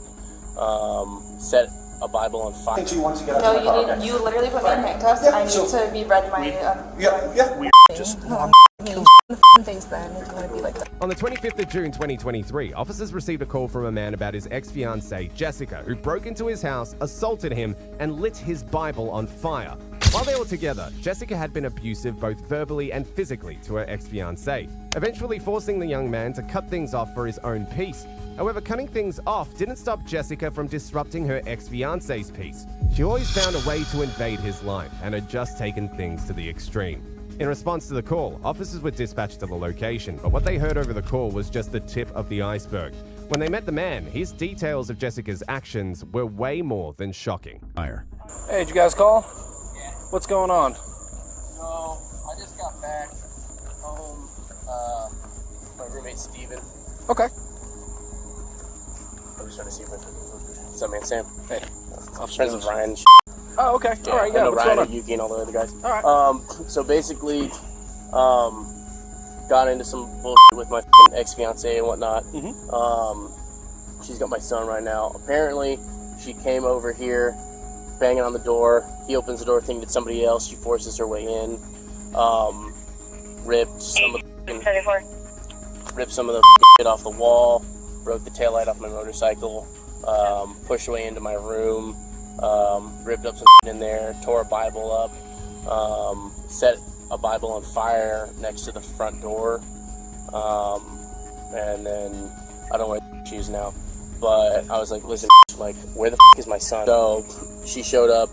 set a Bible on fire. No, you literally put me in handcuffs. I need to be read my Just things then if you want to be like that. On the 25th of June 2023, officers received a call from a man about his ex-fiancée, Jessica, who broke into his house, assaulted him, and lit his Bible on fire. While they were together, Jessica had been abusive both verbally and physically to her ex-fiancé, eventually forcing the young man to cut things off for his own peace. However, cutting things off didn't stop Jessica from disrupting her ex-fiancé's peace. She always found a way to invade his life and had just taken things to the extreme. In response to the call, officers were dispatched to the location, but what they heard over the call was just the tip of the iceberg. When they met the man, his details of Jessica's actions were way more than shocking. Hey, did you guys call? Yeah. What's going on? No, I just got back home. My roommate Steven. Okay. I was trying to see if what's up, man? Sam. Hey. I'm friends with Ryan. And Oh, okay. yeah, All right. I Yeah. know What's Ryan going and on? Yuki and all the other guys. All right. So basically, got into some bullshit with my f***ing ex-fiance and whatnot. Mm-hmm. She's got my son right now. Apparently, she came over here banging on the door. He opens the door thinking it's somebody else. She forces her way in. Ripped some of the shit off the wall. Broke the taillight off my motorcycle. Pushed away into my room. Ripped up some in there. Tore a Bible up. Set a Bible on fire next to the front door. And then I don't know where she is now. But I was like, listen, like, where the is my son? So she showed up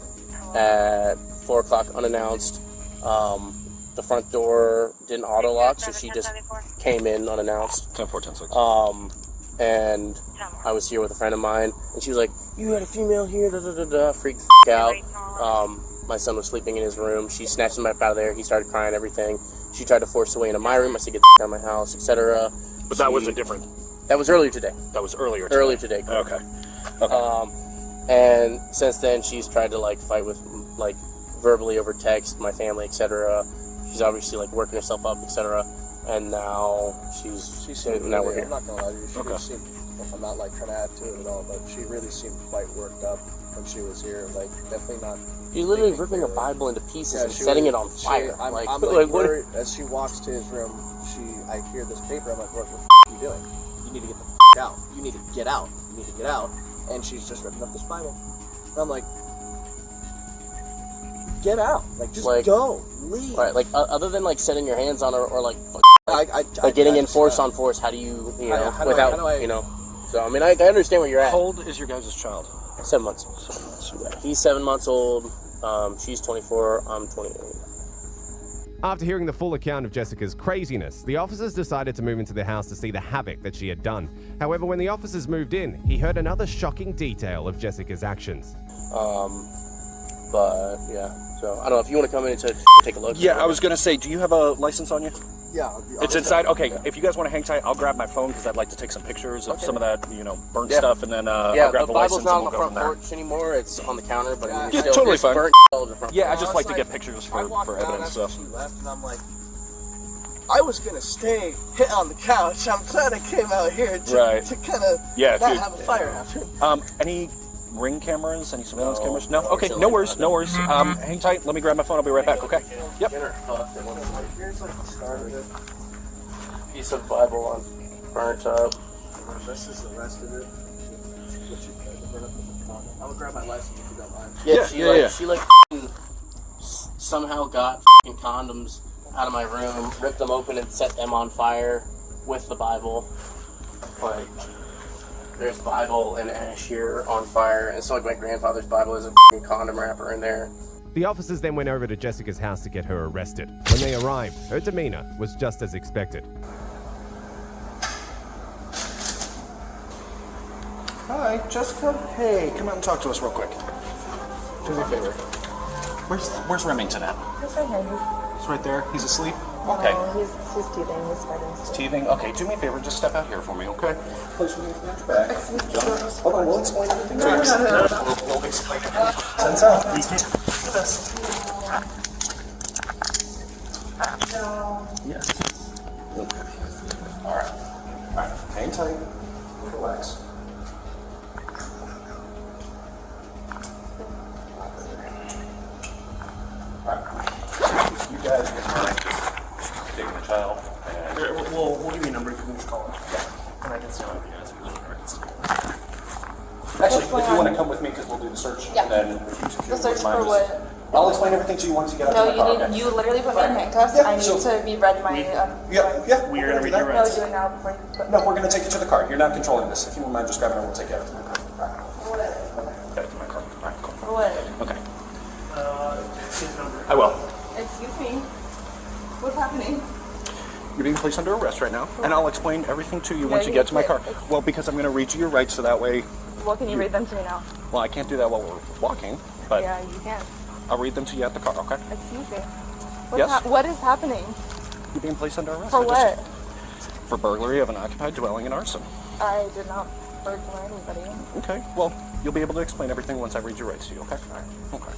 at 4 o'clock unannounced. The front door didn't auto lock, so she just came in unannounced. 10-4, 10-6. And I was here with a friend of mine, and she was like, you had a female here, freaked the out. My son was sleeping in his room. She snatched him up out of there. He started crying, everything. She tried to force her way into my room. I said, get the out of my house, etc. But that was a different. That was earlier today. That was earlier today. Earlier today. Okay. And since then, she's tried to like fight with, like, verbally over text, my family, etc. She's obviously like working herself up, etc. And now she's now we're here. I'm not gonna lie to you. She did seem, I'm not like trying to add to it at all, but she really seemed quite worked up when she was here. Like, definitely not. She's literally ripping a Bible into pieces and setting it on fire. I'm like, like what? As she walks to his room, I hear this paper. I'm like, what the are you doing? You need to get the out. You need to get out. You need to get out. And she's just ripping up this Bible. And I'm like, get out. Like, just go. Leave. Right, like, other than, like, setting your hands on her or, like, getting in force on force, how do you, you know, so, I mean, I understand where you're at. How old is your guys' child? 7 months. Yeah, he's 7 months old. She's 24. I'm 28. After hearing the full account of Jessica's craziness, the officers decided to move into the house to see the havoc that she had done. However, when the officers moved in, he heard another shocking detail of Jessica's actions. But, yeah. So, I don't know if you want to come in and take a look. Yeah, I was going to say, do you have a license on you? Yeah. It's inside? Okay, if you guys want to hang tight, I'll grab my phone because I'd like to take some pictures of some of that, burnt stuff, and then I'll grab the license and we'll go from there. Bible's not on the front porch anymore. It's on the counter, but yeah, still, totally fine. Burnt all over the front yeah, I porch. just like to get pictures for evidence stuff. She left, and I'm like, I was gonna stay hit on the couch. I'm glad I came out here to kind of not have a fire hazard. Any ring cameras? Any surveillance cameras? No? Okay, no worries, no worries. Hang tight. Let me grab my phone. I'll be right back, okay? Yep. Piece of Bible on burnt up. This is the rest of it. I will grab my license if you don't mind. Yeah, she somehow got condoms out of my room, ripped them open and set them on fire with the Bible. Like, there's Bible and ash here on fire, and so like my grandfather's Bible is a condom wrapper in there. The officers then went over to Jessica's house to get her arrested. When they arrived, her demeanor was just as expected. Hi, Jessica. Hey, come out and talk to us real quick. Do me a favor. Where's Remington at? He's right here. He's right there. He's asleep? Okay. No, he's teething. He's fighting. He's teething? Okay, do me a favor. Just step out here for me, okay? Place your hands back. Hold on, we'll explain everything to you. We'll explain everything. Sense out. Yes. Okay. All right. Hang tight. Relax. You guys get mine, just taking the child. And we'll give you a number, you can just call it. Yeah. And I can see one of you guys if you live in Arkansas. Actually, if you want to come with me, because we'll do the search. Yeah. And then if you The search for what? I'll explain everything to you once you get out No, of the car. you literally put me in handcuffs. I need to be read my. Yeah. We're going to read your rights. No, do it now before you put. No, we're going to take you to the car. You're not controlling this. If you wouldn't mind just grabbing it, we'll take you out to my car. Back to my car. All right, cool. For what? Okay. I will. Excuse me. What's happening? You're being placed under arrest right now, and I'll explain everything to you once you get to my car. Well, because I'm going to read you your rights, so that way... Well, can you read them to me now? Well, I can't do that while we're walking, but... Yeah, you can. I'll read them to you at the car, okay? Excuse me. Yes? What is happening? You're being placed under arrest. For what? For burglary of an occupied dwelling and arson. I did not burglar anybody. Okay, well, you'll be able to explain everything once I read your rights to you, okay? Okay.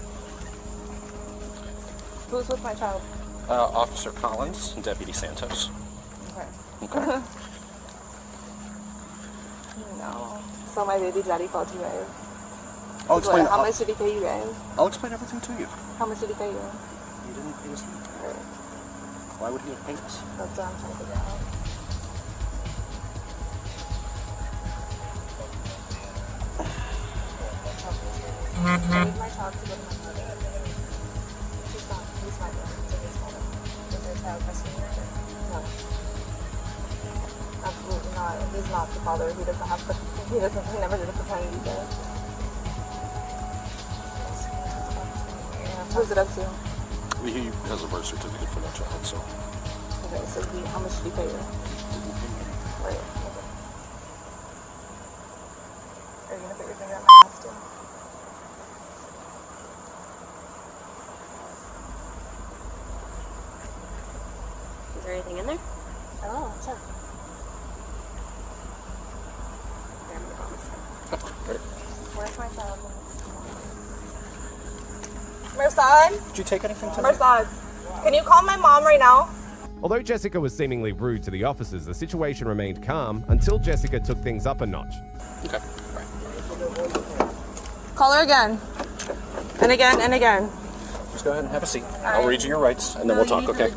Who's with my child? Officer Collins and Deputy Santos. Okay. Okay. No. So my baby daddy called you guys. I'll explain. How much did he pay you guys? I'll explain everything to you. How much did he pay you? He didn't pay us. Why would he have paid us? That's what I'm trying to figure out. I need my child to go to my mother. He's not going to his mother. Is there a child custody order? No. Absolutely not. He's not the father. He doesn't have he never did a paternity test. Who's it up to? He has a birth certificate for that child, so. Okay, so how much did he pay you? Right. Are you gonna put your finger on my ass too? Is there anything in there? Oh, check. Where's my phone? Mersad? Did you take anything tonight? Mersad, can you call my mom right now? Although Jessica was seemingly rude to the officers, the situation remained calm until Jessica took things up a notch. Okay. Call her again. And again and again. Just go ahead and have a seat. I'll read you your rights, and then we'll talk, okay?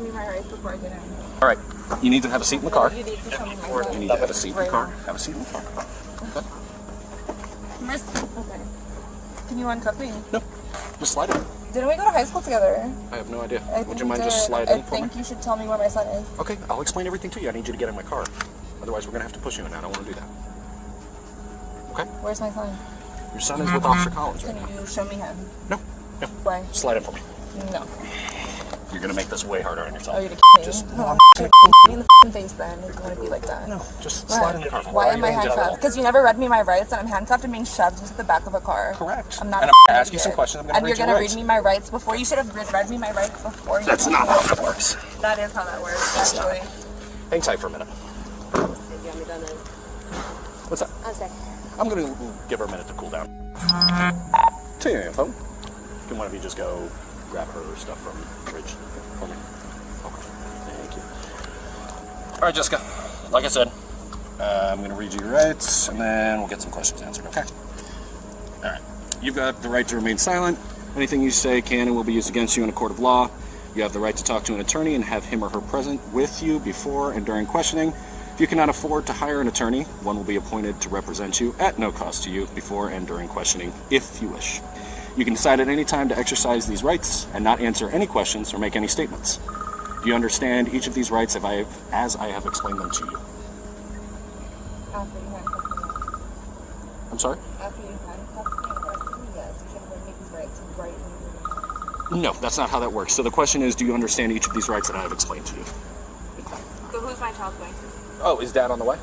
All right. You need to have a seat in the car. You need to have a seat in the car. Have a seat in the car. Okay. Okay. Can you uncuff me? No. Just slide in. Didn't we go to high school together? I have no idea. I Would think you we mind did. just slide in I for me? think you should tell me where my son is. Okay, I'll explain everything to you. I need you to get in my car. Otherwise, we're going to have to push you in. I don't want to do that. Okay? Where's my son? Your son is with Officer Collins right Can now. you show me him? No. Why? Slide in for me. No. You're going to make this way harder on yourself. Oh, you're gonna kill me. Just, I'm gonna kick you in the f***ing face then. It's gonna be like that. No, just slide in the car. Why am I handcuffed? Because you never read me my rights and I'm handcuffed and being shoved into the back of a car. Correct. I'm not And a I'm gonna ask you idiot. some questions. I'm gonna and read you're your gonna rights. read me my rights before. You should have read me my rights before you. That's not how that works. That is how that works, That's not. actually. Hang tight for a minute. What's that? I'll say. I'm going to give her a minute to cool down. Take your phone. Can one of you just go grab her stuff from the fridge for me? Okay. Thank you. All right, Jessica. Like I said, I'm going to read you your rights, and then we'll get some questions answered, okay? All right. You've got the right to remain silent. Anything you say can and will be used against you in a court of law. You have the right to talk to an attorney and have him or her present with you before and during questioning. If you cannot afford to hire an attorney, one will be appointed to represent you at no cost to you before and during questioning, if you wish. You can decide at any time to exercise these rights and not answer any questions or make any statements. Do you understand each of these rights as I have explained them to you? After you handcuffed me. I'm sorry? After you handcuffed me and arrested me, yes. You should have read me these rights right when you No, that's not how that works. So the question is, do you understand each of these rights that I have explained to you? So who's my child going to? Oh, is Dad on the way?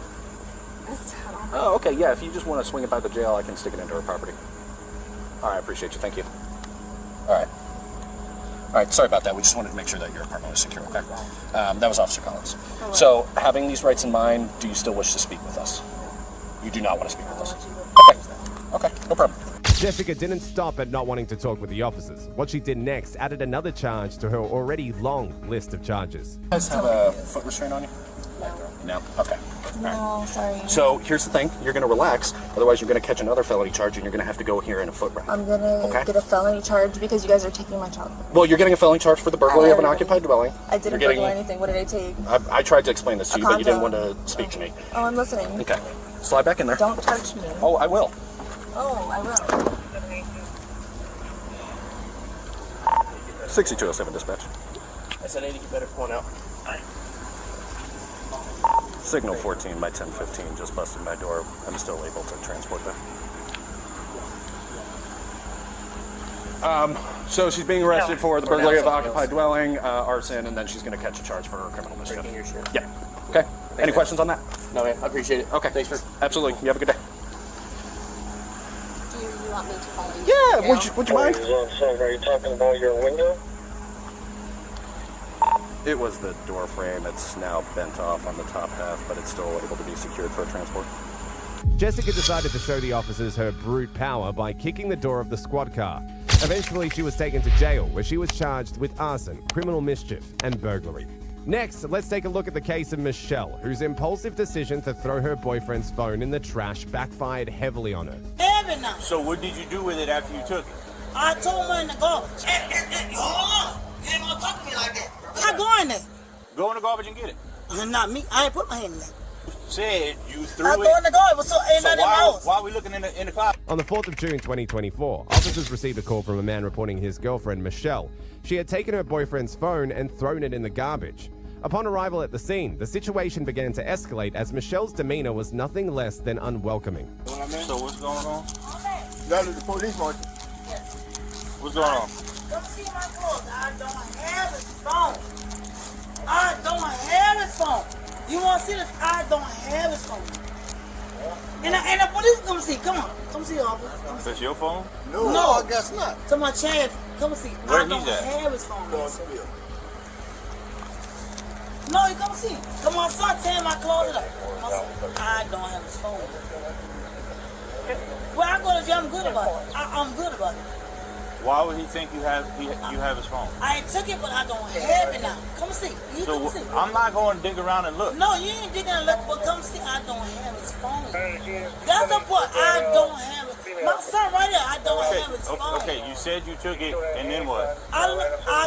Is Dad on the Oh, okay, yeah. If you just want to swing it by the jail, I can stick it into her property. All right, I appreciate you. Thank you. All right. All right, sorry about that. We just wanted to make sure that your apartment was secure, okay? That was Officer Collins. So, having these rights in mind, do you still wish to speak with us? You do not want to speak with us? Okay. Okay, no problem. Jessica didn't stop at not wanting to talk with the officers. What she did next added another charge to her already long list of charges. You guys have a foot restraint on you? No? Okay. No, sorry. So, here's the thing. You're going to relax. Otherwise, you're going to catch another felony charge, and you're going to have to go here in a foot rack. I'm gonna get a felony charge because you guys are taking my child. Well, you're getting a felony charge for the burglary of an occupied dwelling. I didn't You're burgle anything. What did I take? I tried to explain this to A you, but you didn't want condom. to speak to me. Oh, I'm listening. Okay. Slide back in there. Don't touch me. Oh, I will. Oh, I will. 6207 dispatch. I said, Sadie, you better point out. Signal 14 by 1015 just busted my door. I'm still able to transport that. So she's being arrested for the burglary of occupied dwelling, arson, and then she's going to catch a charge for criminal mischief. Breaking your shit. Yeah. Okay. Any questions on that? No, man. I appreciate it. Okay. Thanks for... Absolutely. You have a good day. Do you want me to follow you? Yeah, would you mind? Are you talking about your window? It was the door frame. It's now bent off on the top half, but it's still able to be secured for transport. Jessica decided to show the officers her brute power by kicking the door of the squad car. Eventually, she was taken to jail, where she was charged with arson, criminal mischief, and burglary. Next, let's take a look at the case of Michelle, whose impulsive decision to throw her boyfriend's phone in the trash backfired heavily on her. Every now. So what did you do with it after you took it? I told him in the garbage. Hold on. You ain't gonna talk to me like that. I go in there. Go in the garbage and get it. Not me. I ain't put my hand in there. Said you threw I it. go in the garbage, so ain't nothing in my house. Why are we looking in the closet? On the 4th of June 2024, officers received a call from a man reporting his girlfriend, Michelle. She had taken her boyfriend's phone and thrown it in the garbage. Upon arrival at the scene, the situation began to escalate as Michelle's demeanor was nothing less than unwelcoming. So what's going on? That is the police marshal. What's going on? Come see my clothes. I don't have his phone. I don't have his phone. You want to see this? I don't have his phone. And the police come see. Come on. Come see, officer. That's your phone? No, I guess not. To my Chad, come see. Where I don't he's at? have his phone. No, you come see. Come on, son, tear my clothes up. I don't have his phone. Well, I go to jail, I'm good about it. I'm good about it. Why would he think you have his phone? I took it, but I don't have it now. Come see. You So come see. I'm not going to dig around and look. No, you ain't digging and look, but come see. I don't have his phone. That's the point. I don't have it. My son right there, I don't have his phone. Okay, you said you took it, and then what? I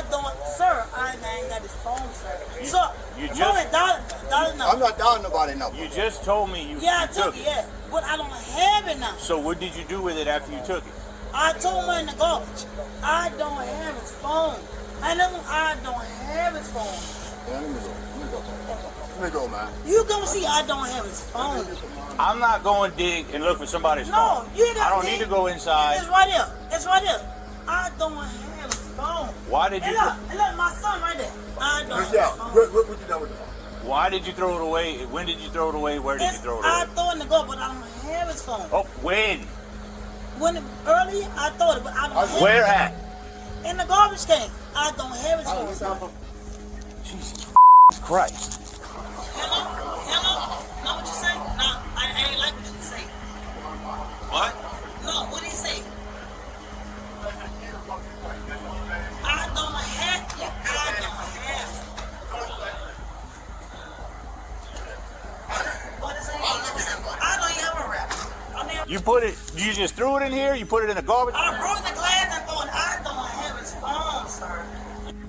don't, sir. I ain't got his phone, sir. So, You just. I'm not doubting nobody now. You just told me you Yeah, I took took it, yeah. But I don't have it now. So what did you do with it after you took it? I told him in the garbage. I don't have his phone. I don't have his phone. Yeah, let me go, man. You come see, I don't have his phone. I'm not going to dig and look for somebody's phone. No, you I don't need to go inside. It's right there. It's right there. I don't have his phone. Why did you? And look, my son right there. I don't have his phone. What you done with the phone? Why did you throw it away? When did you throw it away? Where did you throw it away? I throw it in the garbage, but I don't have his phone. Oh, when? Earlier, I thought it, but I don't have it. Where at? In the garbage can. I don't have his phone. Jesus Christ. Hello? Know what you say? No, I ain't like what you say. What? No, what did he say? I don't have it. I don't have it. What is it? I don't even have a rap. You put it, you just threw it in here? You put it in the garbage? I broke the glass and thought I don't have his phone, sir.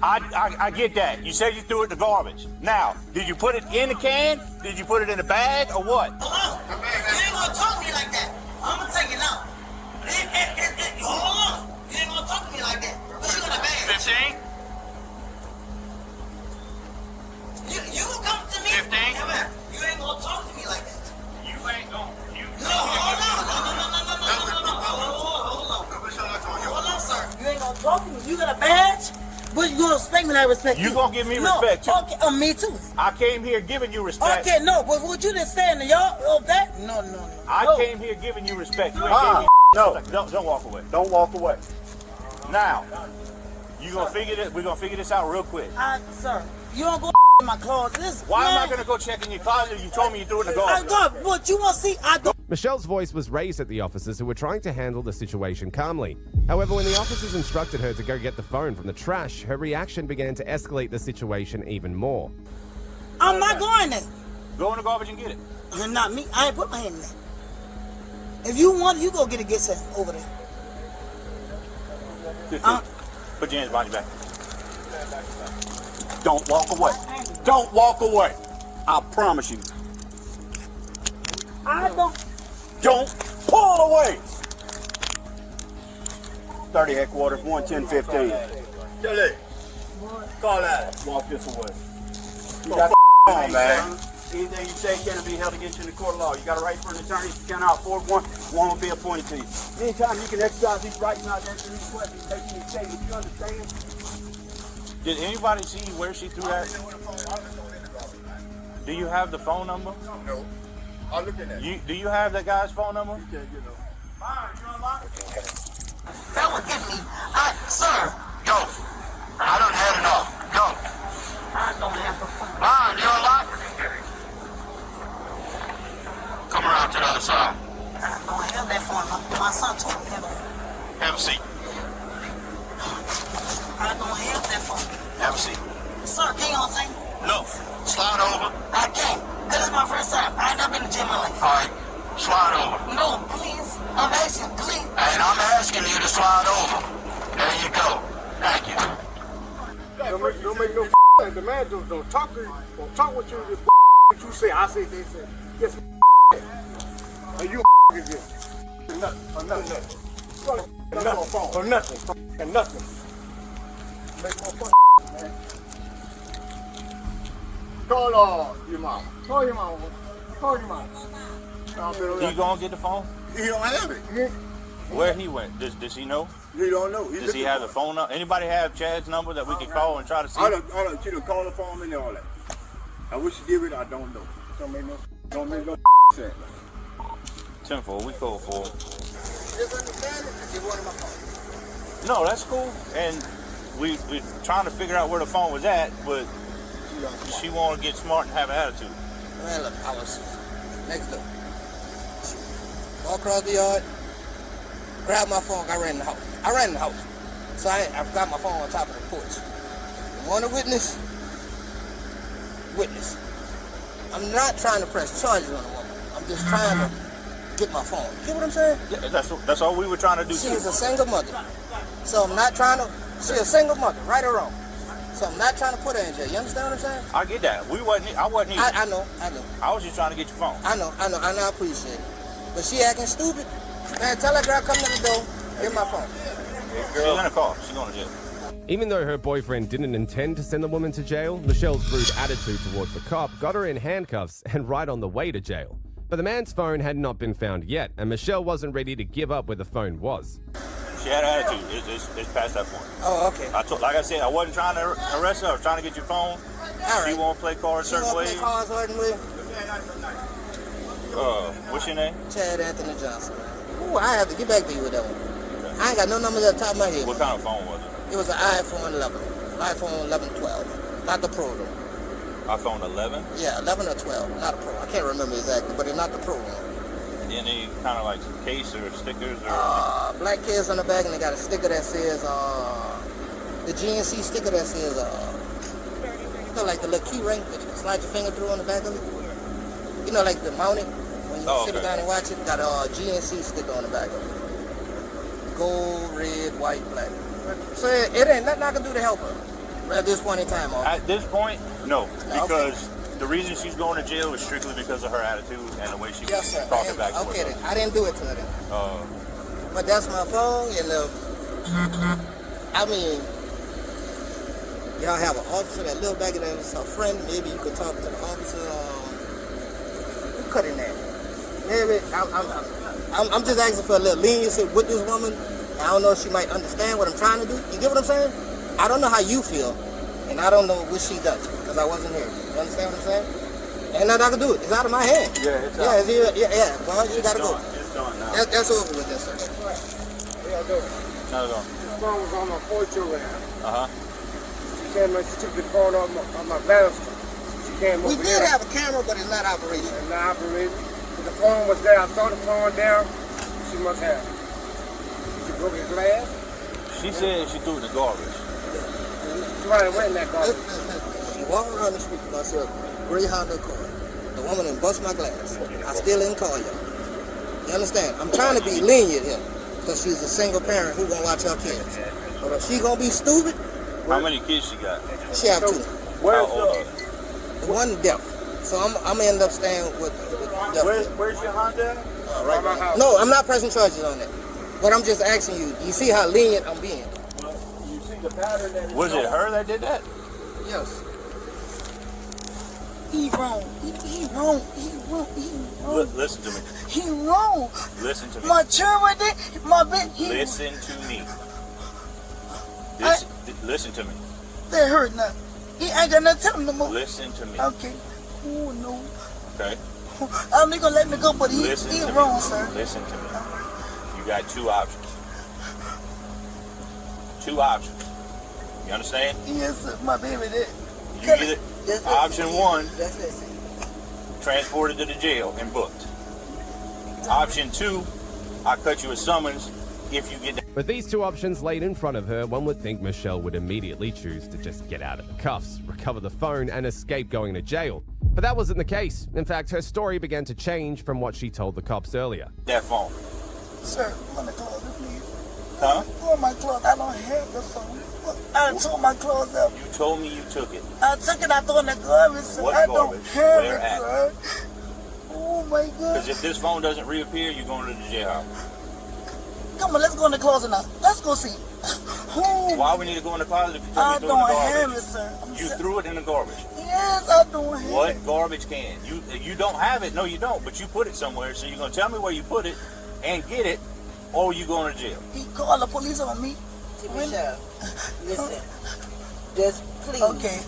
I get that. You said you threw it in the garbage. Now, did you put it in the can? Did you put it in a bag or what? Hello? You ain't gonna talk to me like that. I'm gonna take it now. Hold on. You ain't gonna talk to me like that. What you gonna bag? 15? You gonna come to me? 15? You ain't gonna talk to me like that. You ain't gonna. No, hold on. Hold on, sir. You ain't gonna talk to me. You got a badge? But you gonna respect me like I respect you. You gonna give me respect too? Okay, me too. I came here giving you respect. Okay, no, but what you just saying to y'all of that? No. I came here giving you respect. You ain't giving me No. Don't walk away. Don't walk away. Now, you gonna figure this? We're gonna figure this out real quick. Sir, you don't go in my closet. Why am I gonna go check in your closet? You told me you threw it in the garbage. I go, but you want to see? I go. Michelle's voice was raised at the officers who were trying to handle the situation calmly. However, when the officers instructed her to go get the phone from the trash, her reaction began to escalate the situation even more. I'm not going there. Go in the garbage and get it. Not me. I ain't put my hand in there. If you want, you go get it. Get set over there. 15. Put your hands behind your back. Don't walk away. Don't walk away. I promise you. I don't. Don't pull away. 30 headquarters, 11015. Sheree, call that. Walk this away. You got on, man. Anything you say can be held against you in the court of law. You got a right for an attorney. If you cannot afford one will be appointed to you. Anytime you can exercise these rights, not answer these questions, take any statement. You understand? Did anybody see where she threw that? Do you have the phone number? No. I'm looking at Do you have that guy's phone number? You know. That would get me. Sir. Go. I done had enough. Go. I don't have the phone. Mom, you unlocked? Come around to the other side. I don't have that phone. My son told me to have it. Have a seat. I don't have that phone. Have a seat. Sir, can you understand? No. Slide over. I can't. This is my first time. I ain't never been to gym in my life. All right. Slide over. No, please. I'm asking, please. the man don't talk with you, the what you say, I say, they say. Yes, and you again. For nothing. For nothing. Make more fun, man. Call your mom. Call your mom. You gonna get the phone? He don't have it. Where he went? Does he know? He don't know. Does he have the phone number? Anybody have Chad's number that we can call and try to see? I don't call the phone and all that. I wish you give it, I don't know. Don't make no sense. 10-4, we call for. Just understand it, you wanted my phone. No, that's cool. And we're trying to figure out where the phone was at, but she wanted to get smart and have an attitude. Man, look, I was next door. Walk across the yard, grabbed my phone, I ran in the house. So I got my phone on top of the porch. You want to witness? I'm not trying to press charges on a woman. I'm just trying to get my phone. You get what I'm saying? Yeah, that's all we were trying to do. She is a single mother. So I'm not trying to, she's a single mother, right or wrong. So I'm not trying to put her in jail. You understand what I'm saying? I get that. I wasn't here. I know. I was just trying to get your phone. I know, I appreciate it. But she acting stupid. Man, tell that girl come to the door, get my phone. She's gonna call. She's going to jail. Even though her boyfriend didn't intend to send the woman to jail, Michelle's rude attitude towards the cop got her in handcuffs and right on the way to jail. But the man's phone had not been found yet, and Michelle wasn't ready to give up where the phone was. She had an attitude. It's past that point. Oh, okay. Like I said, I wasn't trying to arrest her. I was trying to get your phone. All right. She won't play cards certain ways. What's your name? Chad Anthony Johnson. Ooh, I have to get back to you with that one. Okay. I ain't got no numbers at the top of my head. What kind of phone was it? It was an iPhone 11. iPhone 11 12. Not the Pro though. iPhone 11? Yeah, 11 or 12. Not a Pro. I can't remember exactly, but it's not the Pro one. Any kind of like case or stickers or? Black case on the back, and they got a sticker that says the GNC sticker that says you know, like the little key ring that you can slide your finger through on the back of it. You know, like the mounted when you sit down and watch it. Got a GNC sticker on the back of it. Gold, red, white, black. So it ain't nothing I can do to help her at this point in time. At this point, no, because the reason she's going to jail is strictly because of her attitude and the way she was talking back to okay, her. then. I didn't do it to her then. But that's my phone, and I mean, y'all have an officer that lives back in there, it's a friend. Maybe you could talk to the officer. Who cut in there? Maybe I'm just asking for a little leniency with this woman. I don't know if she might understand what I'm trying to do. You get what I'm saying? I don't know how you feel, and I don't know what she does because I wasn't here. You understand what I'm saying? Ain't nothing I can do. It's out of my hand. Yeah, it's out. Yeah. Well, you gotta go. It's done now. That's over with that, sir. Yeah, I do. No. This phone was on my porch over there. She came and she took the phone on my banister. She came over We did have a camera, but it's not operational. It's not operating. But the phone was there. I saw the phone down. She must have it. She broke the glass. She said she threw it in the garbage. Somebody went in that garbage. She walked around the street with myself, gray Honda car. The woman done bust my glass. I still didn't call you. You understand? I'm trying to be lenient here because she's a single parent who gonna watch her kids. But if she gonna be stupid, How many kids she got? she have two. How old are they? The one deaf. So I'm gonna end up staying with deaf. Where's your Honda? Right now. No, I'm not pressing charges on that. But I'm just asking you. You see how lenient I'm being? You see the pattern that Was it her that did that? Yes. He wrong. He wrong. Listen to me. He wrong. Listen to me. Maturity, my bitch. Listen to me. Listen to me. That hurt nothing. He ain't got nothing to tell him no more. Listen to me. Okay. Oh no. Okay. I'm not gonna let me go, but he wrong, me. sir. Listen to me. You got two options. Two options. You understand? Yes, sir. My baby did. You get it. Option one, transported to the jail and booked. Option two, I cut you a summons if you get. With these two options laid in front of her, one would think Michelle would immediately choose to just get out of the cuffs, recover the phone, and escape going to jail. But that wasn't the case. In fact, her story began to change from what she told the cops earlier. That phone. Sir, let me call her, please. Huh? Where my clothes? I don't have the phone. I tore my clothes up. You told me you took it. I took it, I threw it in the garbage, sir. What I garbage? don't have Where it, at? sir. Oh my God. Because if this phone doesn't reappear, you're going to the jailhouse. Come on, let's go in the closet now. Let's go see. Why we need to go in the closet if you told me I to throw it in the don't have garbage? it, sir. You threw it in the garbage. Yes, I don't have it. What garbage can? You don't have it. No, you don't. But you put it somewhere. So you're going to tell me where you put it and get it, or you going to jail. He called the police on me. Michelle, listen. Just please. Okay.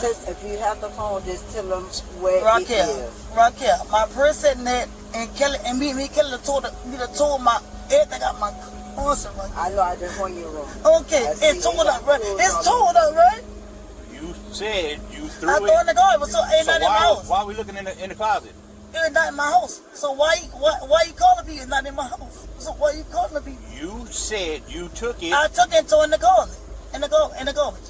Just, if you have the phone, just tell them where it is. Raquel, my purse sitting there, and Kelly, and me Kelly told my everything got my purse right. I know I just want you wrong. Okay, it's told up, right? It's told up, right? You said you threw I it. threw it in the garbage, so ain't nothing in my house. Why are we looking in the closet? It's not in my house. So why you calling me? It's not in my house. So why you calling me? You said you took it. I took it and threw it in the closet, in the garbage.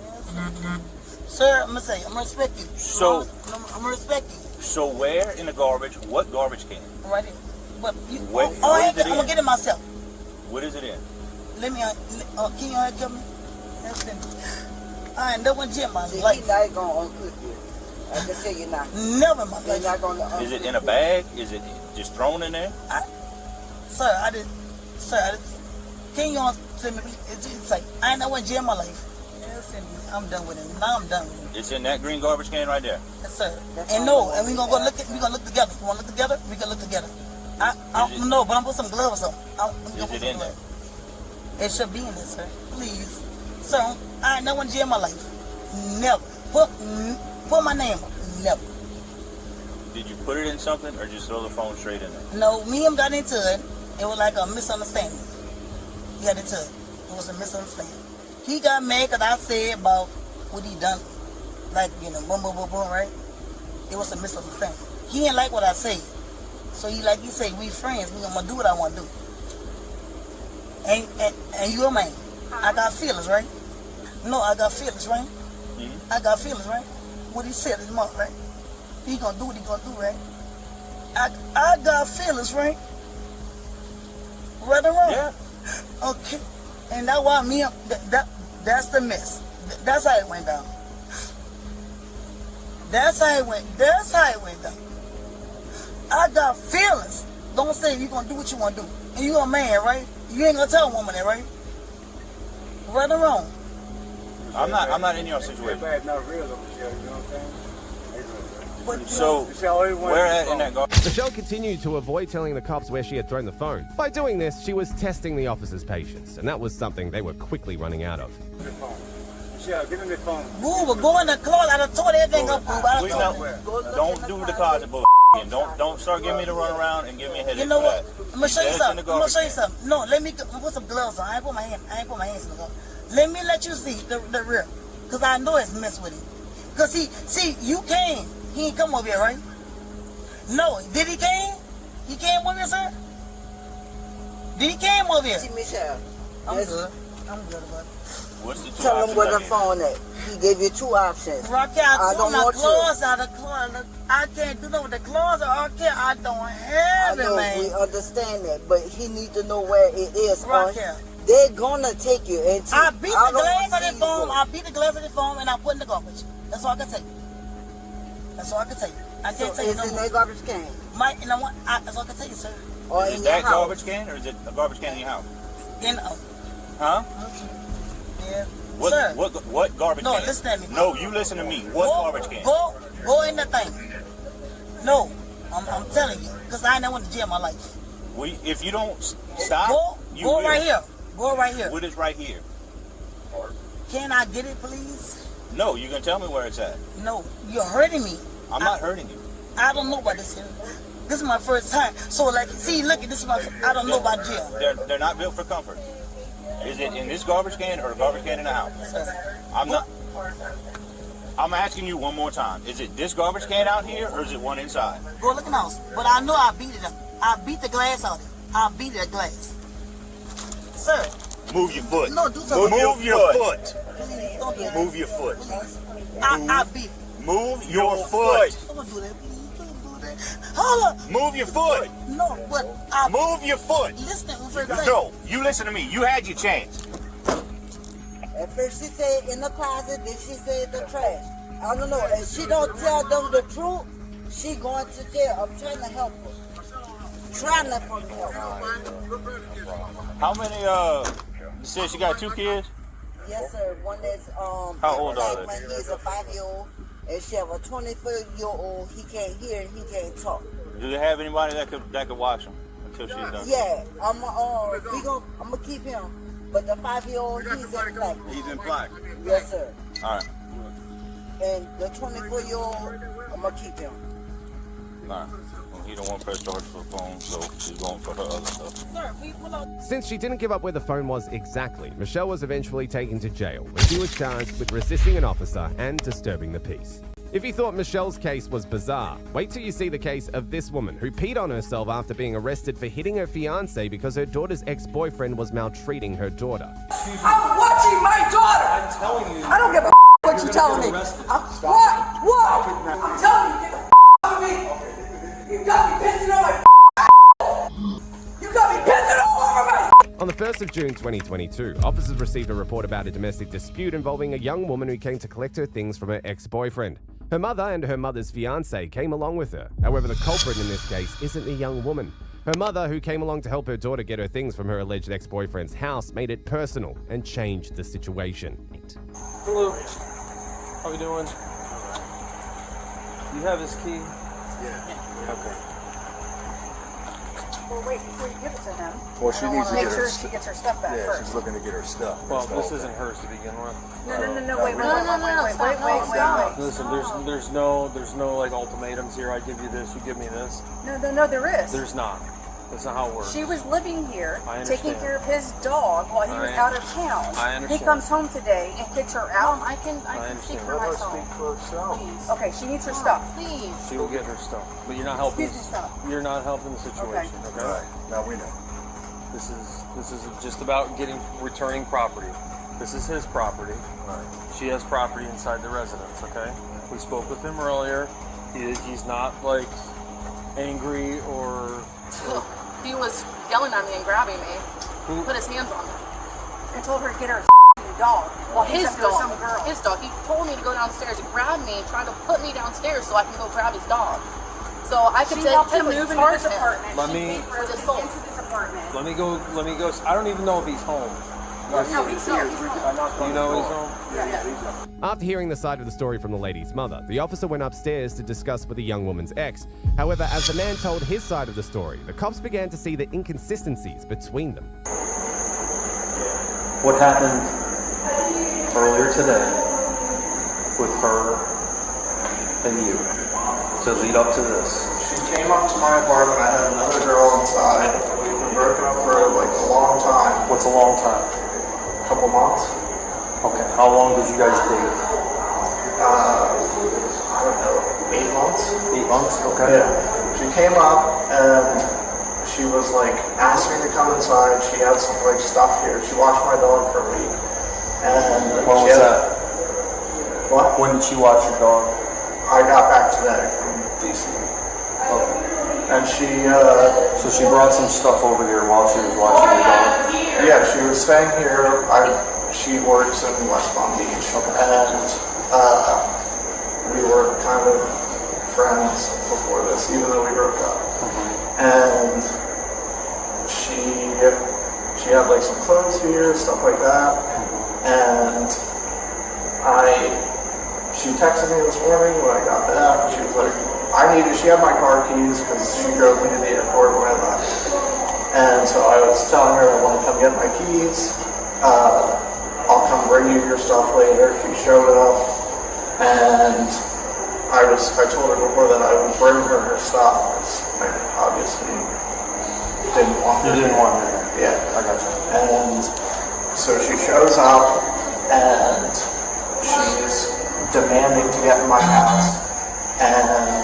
Yes. Sir, I'm gonna say, I'm gonna respect you. So I'm gonna respect you. So where in the garbage? What garbage can? Right here. But you, What is I'm it gonna in? get it myself. What is it in? Let me. Can you help me? I ain't never in gym my See, life. he's not gonna uncook you. I can tell you now. Never in my He's life. not gonna Is it in a bag? Is it just thrown in there? Sir, I did. Can you tell me? It's like I ain't never in gym my life. I'm done with it. Now I'm done with it. It's in that green garbage can right there. Yes, sir. And no, and we gonna go look. We gonna look together. You wanna look together? We gonna look together. No, but I'm put some gloves on. Is it in there? It should be in there, sir. Please, sir. I ain't never in jail my life. Never. Put my name up. Never. Did you put it in something or just throw the phone straight in there? No, me and him got into it. It was like a misunderstanding. He got into it. It was a misunderstanding. He got mad because I said about what he done. Like, boom, boom, boom, boom, right? It was a misunderstanding. He didn't like what I said. So he say, we friends. We gonna do what I want to do. And you a man. I got feelings, right? No, I got feelings, right? Mm-hmm. I got feelings, right? What he said is month, right? He gonna do what he gonna do, right? I got feelings, right? Right or wrong? Yeah. Okay. And that's why that's the mess. That's how it went down. That's how it went down. I got feelings. Don't say you gonna do what you wanna do. And you a man, right? You ain't gonna tell a woman that, right? Right or wrong? I'm not in your situation. Not real, you know what I'm saying? So, where at in that garbage? Michelle continued to avoid telling the cops where she had thrown the phone. By doing this, she was testing the officers' patience, and that was something they were quickly running out of. Michelle, give him the phone. Boo, go in the closet. I done tore everything up, boo. Please don't do the closet bull. Don't start giving me the run around and give me a headache. You know for what? that. I'm gonna show you That's in something. the I'm gonna show you garbage something. No, let me put some gloves on. I ain't put my hands in the glove. Let me let you see the rear, cause I know it's messed with him. Cause see, you came. He ain't come over here, right? No, did he came? He came over here, sir? Did he came over here? See, Michelle. I'm good. I'm good about it. What's the two Tell him options where I the need? phone at. He gave you two options. Rocky, I don't took my want claws out of the closet. I can't do nothing with the claws or Rocky. I don't have I know, it, man. we understand that, but he needs to know where it is. Rocky. They're gonna take you into. I beat the glass of the phone. I beat the glass of the phone and I put in the garbage. That's all I can tell you. That's all I can tell you. I can't tell you it's no in more. that garbage can. You know what? That's all I can tell you, sir. Or Is in it your that house. garbage can or is it a garbage can in your house? Huh? Yeah. What, Sir. What garbage No, can? listen to me. No, you listen to me. What garbage can? Go in the thing. No, I'm telling you, because I ain't never went to jail in my life. If you don't stop, you Go will. right here. Go right here. What is right here? Can I get it, please? No, you can tell me where it's at. No, you're hurting me. I'm not hurting you. I don't know about this here. This is my first time. So, like, see, look, this is I don't know about jail. They're not built for comfort. Is it in this garbage can or a garbage can in the house? I'm not. I'm asking you one more time. Is it this garbage can out here or is it one inside? Go look in the house. But I know I beat it up. I beat the glass out of it. I beat that glass. Sir. Move your foot. No, do something. Move your foot. Please, don't do that. Move your foot. I beat it. Move your foot. Don't do that, please. Don't do that. Hold on. Move your foot. No, but move your foot. Listen, for a second. No, you listen to me. You had your chance. At first she said in the closet, then she said the trash. I don't know. If she don't tell them the truth, she going to jail. I'm trying to help her. Trying to help her. How many, you said she got 2 kids? Yes, sir. One that's, How old are like they? He's a 5-year-old, and she have a 24-year-old. He can't hear and he can't talk. Do they have anybody that could watch them until she's done? Yeah, I'm gonna keep him. But the 5-year-old, he's in black. He's in black. Yes, sir. All right. And the 24-year-old, I'm gonna keep him. All right. Well, he don't want to press charge for the phone, so she's going for her other stuff. Since she didn't give up where the phone was exactly, Michelle was eventually taken to jail, where she was charged with resisting an officer and disturbing the peace. If you thought Michelle's case was bizarre, wait till you see the case of this woman who peed on herself after being arrested for hitting her fiancé because her daughter's ex-boyfriend was maltreating her daughter. I'm watching my daughter. I'm telling you. I don't give a what you're telling me. What? What? I'm telling you, get the off of me. You got me pissing on my You got me pissing all over my On the 1st of June 2022, officers received a report about a domestic dispute involving a young woman who came to collect her things from her ex-boyfriend. Her mother and her mother's fiancé came along with her. However, the culprit in this case isn't the young woman. Her mother, who came along to help her daughter get her things from her alleged ex-boyfriend's house, made it personal and changed the situation. Hello. How we doing? You have his key? Yeah. Okay. Well, wait, before you give it to him, Well, she needs to make get sure her she gets her stuff back Yeah, first. she's looking to get her stuff. Well, this isn't hers to begin with. No, wait, wait. Listen, there's no like ultimatums here. I give you this, you give me this. No, there is. There's not. That's not how it works. She was living here, I taking understand. care of his dog while he was out of town. I understand. He comes home today and kicks her out. I can speak for myself. herself. Okay, she needs her stuff. Please. She will get her stuff, but you're not helping. Excuse me, stop. You're not helping the situation. Okay. All right. Now we know. This is just about returning property. This is his property. Right. She has property inside the residence. Okay. We spoke with him earlier. He's not like angry or. He was yelling at me and grabbing me. Who? Put his hands on me. And told her to get her dog. Well, his Except for dog. some girl. His dog. He told me to go downstairs. He grabbed me, trying to put me downstairs so I can go grab his dog. So I could She helped him technically move into charge this him apartment. Let She me- paid for him to get into this apartment. Let me go. I don't even know if he's home. No, he's here. He's home. You know he's home? Yeah. After hearing the side of the story from the lady's mother, the officer went upstairs to discuss with the young woman's ex. However, as the man told his side of the story, the cops began to see the inconsistencies between them. What happened earlier today with her and you to lead up to this? She came up to my apartment. I had another girl inside. We've been broken up for like a long time. What's a long time? A couple months. Okay, how long did you guys date? I don't know, 8 months. 8 months? Okay. Yeah. She came up and she was like asking me to come inside. She had some like stuff here. She watched my dog for a week. And When she was had, that? What? When did she watch your dog? I got back today from DC. Okay. And she So she brought some stuff over here while she was watching your dog? yeah, she was staying here. She works in West Palm Beach, and we were kind of friends before this, even though we broke up. And she had like some clothes here, stuff like that. And she texted me this morning when I got back, and she was like, she had my car keys because she drove me to the airport when I left. And so I was telling her I want to come get my keys. I'll come bring you your stuff later. She showed up, and I told her before that I would bring her stuff because I obviously didn't want her. You didn't want her there. Yeah. I got you. And so she shows up, and she's demanding to get in my house. And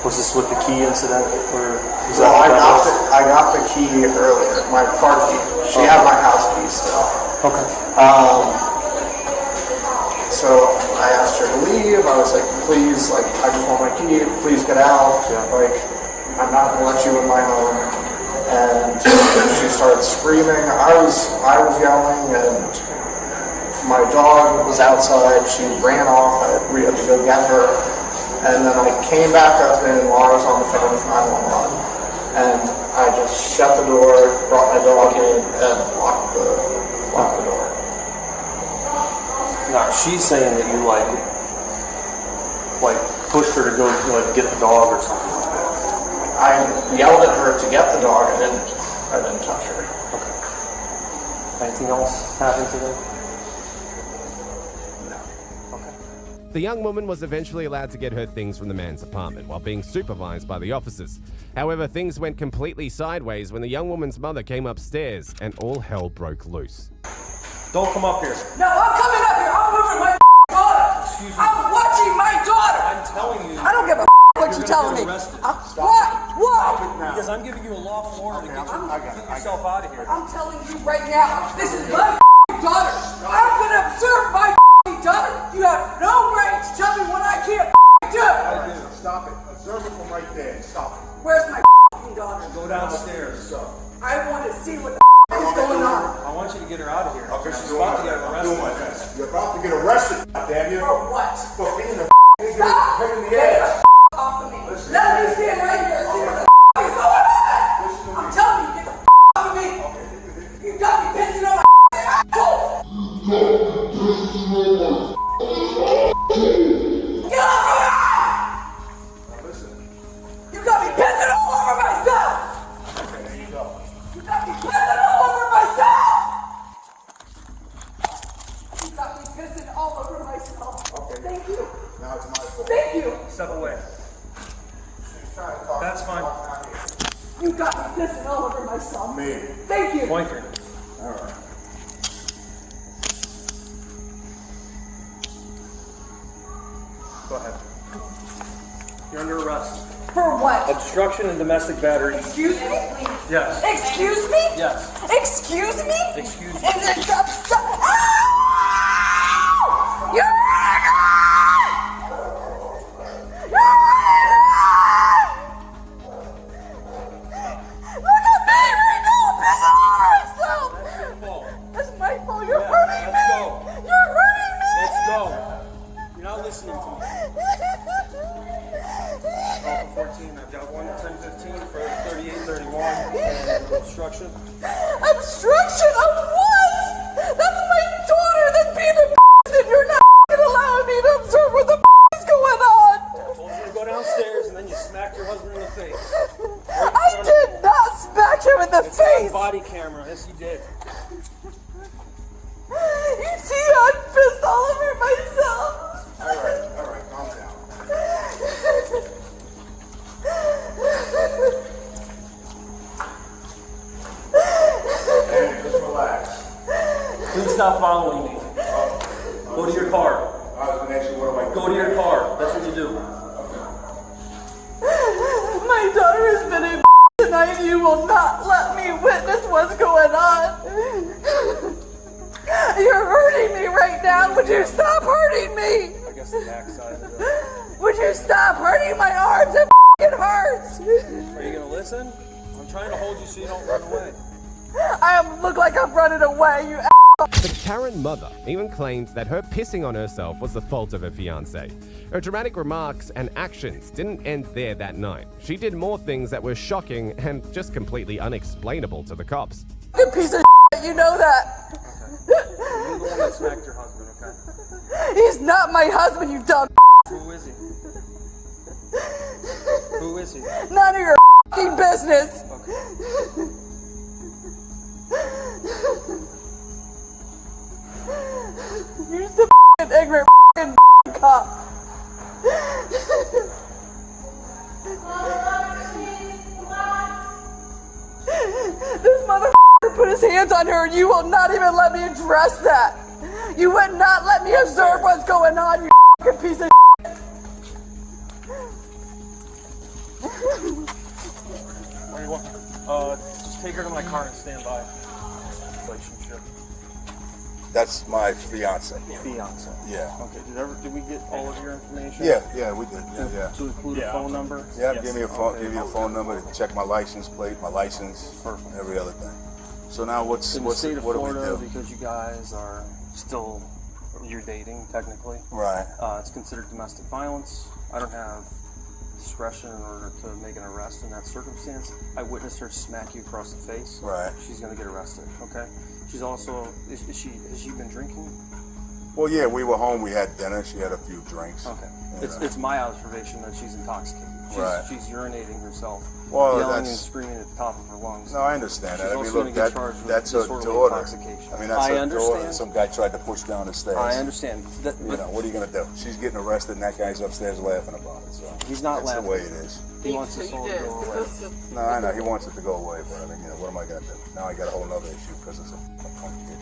was this with the key incident? Or was well, that I got the key earlier, my car key. She had my house key still. Okay. So I asked her to leave. I was like, please, like, I just want my key. Please get out. Like, I'm not gonna let you in my home. And she started screaming. I was yelling, and my dog was outside. She ran off. We had to go get her. And then I came back up in while I was on the phone with 911. And I just shut the door, brought my dog in, and locked the door. Now, she's saying that you like pushed her to go like get the dog or something like that. I yelled at her to get the dog. I didn't touch her. Okay. Anything else happened today? The young woman was eventually allowed to get her things from the man's apartment while being supervised by the officers. However, things went completely sideways when the young woman's mother came upstairs and all hell broke loose. Don't come up here. No, I'm coming up here. I'm moving my daughter. Excuse me. I'm watching my daughter. I'm telling you. I don't give a what you're telling me. Why? Why? Because I'm giving you a lawful order to get yourself out of here. I'm telling you right now, this is my daughter. I'm going to observe my daughter. You have no right to tell me what I can't do. I do. Stop it. Observe it from right there. Stop it. Where's my daughter? Go downstairs. I want to see what the is going on. I want you to get her out of here. Okay, she's about to get arrested. You're about to get arrested, damn you. For what? For being a Stop! pain in the Get ass. the off of me. Let me stand right here and see what the is going on. I'm telling you, get the off of me. You got me pissing on my asshole. Get off of me! You got me pissing all over myself. Okay, there you go. You got me pissing all over myself. You got me pissing all over myself. Okay. Thank you. Now it's my fault. Thank you. Step away. She's trying to talk. That's fine. You got me pissing all over myself. Me. Thank you. Point finger. All right. Go ahead. You're under arrest. For what? Obstruction and domestic battery. Excuse me? Yes. Excuse me? Yes. Excuse me? Excuse me. And then you're look at me right now, pissing all over myself. That's your fault. That's my fault. You're hurting me. Let's go. You're hurting me. Let's go. You're not listening to me. Call for 14. I've got 1 1015 for 3831 and obstruction. Obstruction of what? That's my daughter that's being a and you're not allowing me to observe what the is going on. I told you to go downstairs and then you smacked your husband in the face. I did not smack him in the face. On body camera. Yes, you did. You see, I'm pissed all over myself. All right, calm down. Hey, just relax. Please stop following me. Go to your car. I was going to ask you what am I Go to your car. That's what you do. My daughter has been a tonight. You will not let me witness what's going on. You're hurting me right now. Would you stop hurting me? I guess the backside of it. Would you stop hurting my arms? It hurts. Are you going to listen? I'm trying to hold you so you don't run away. I look like I'm running away, you The Karen mother even claimed that her pissing on herself was the fault of her fiancé. Her dramatic remarks and actions didn't end there that night. She did more things that were shocking and just completely unexplainable to the cops. You piece of shit, you know that. You're the one that smacked your husband, okay? He's not my husband, you dumb. Who is he? Who is he? None of your f***ing business. You're just a f***ing ignorant f***ing cop. This motherfucker put his hands on her and you will not even let me address that. You would not let me observe what's going on, you f***ing piece of shit. Where do you want? Just take her to my car and stand by. Relationship. That's my fiance. Fiance. Yeah. Okay. Did we get all of your information? Yeah, we did. Yeah. To include a phone number? Yeah, Yes. give me a phone. Okay. Give you a phone number to check my license plate, my license, every other thing. So now In the state of what do we Florida, do? because you guys are still, you're dating technically. Right. It's considered domestic violence. I don't have discretion in order to make an arrest in that circumstance. I witnessed her smack you across the face. Right. She's going to get arrested. Okay. She's also, has she been drinking? Well, yeah, we were home. We had dinner. She had a few drinks. Okay. you know. It's my observation that she's intoxicated. She's urinating herself, Well, yelling and that's- screaming at the top of her lungs. No, I understand that. She's I mean, also look, gonna get charged with that's her disorderly daughter. intoxication. I mean, that's I her understand. daughter. Some guy tried to push down the stairs. I understand. You know, what are you going to do? She's getting arrested, and that guy's upstairs laughing about it. So He's not that's laughing. the way it is. He wants his soul to go away. No, I know. He wants it to go away, but I mean, you know, what am I going to do? Now I got a whole other issue because it's a punk kid.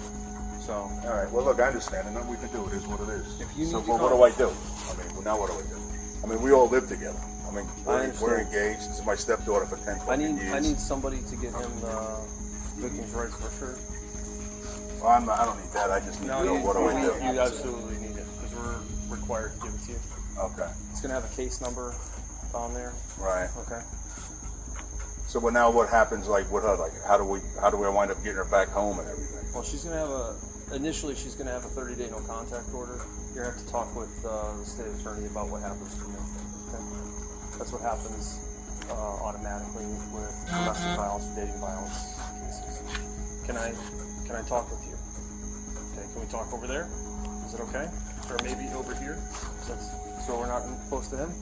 So. All right. Well, look, I understand, and nothing we can do. It is what it is. you So, need to but what call- do I do? I mean, well, now what do I do? I mean, we all live together. I mean, I we're understand. engaged. This is my stepdaughter for 10 I fucking years. need somebody to get him the victim's rights for sure. Well, I don't need that. I just need to know what do I do. You absolutely need it because we're required to give it to you. Okay. It's gonna have a case number on there. Right. Okay. So, but now what happens? Like, with her? Like, how do we wind up getting her back home and everything? Well, she's gonna have initially she's gonna have a 30-day no contact order. You're gonna have to talk with the state attorney about what happens from there. Okay. That's what happens automatically with domestic violence or dating violence cases. Can I talk with you? Okay. Can we talk over there? Is it okay? Or maybe over here, so we're not close to him.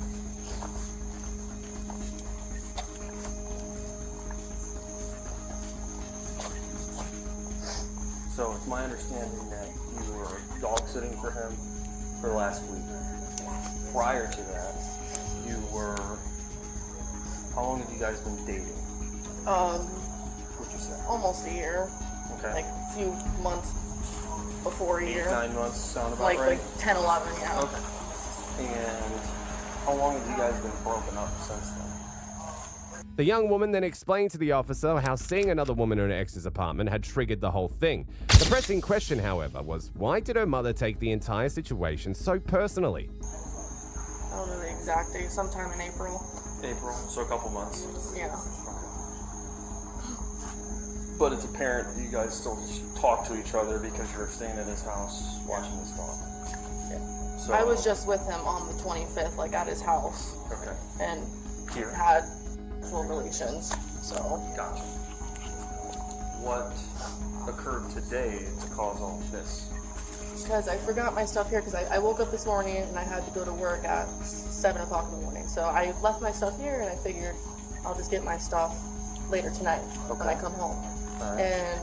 So it's my understanding that you were dog sitting for him for last week. Prior to that, you were. How long have you guys been dating? What'd you say? Almost a year. Okay. Like a few months before a year. 9 months sound about like, right? Like 10, 11, yeah. Okay. And how long have you guys been broken up since then? The young woman then explained to the officer how seeing another woman in her ex's apartment had triggered the whole thing. The pressing question, however, was why did her mother take the entire situation so personally? I don't know the exact date, sometime in April. April, so a couple months. Yeah. But it's apparent that you guys still talk to each other because you're staying at his house watching his dog. Yeah. So I was just with him on the 25th, like at his house. Okay. And Here. had sexual relations, so. Gotcha. What occurred today to cause all of this? Because I forgot my stuff here because I woke up this morning and I had to go to work at 7 o'clock in the morning. So I left my stuff here and I figured I'll just get my stuff later tonight when I come home. Alright. And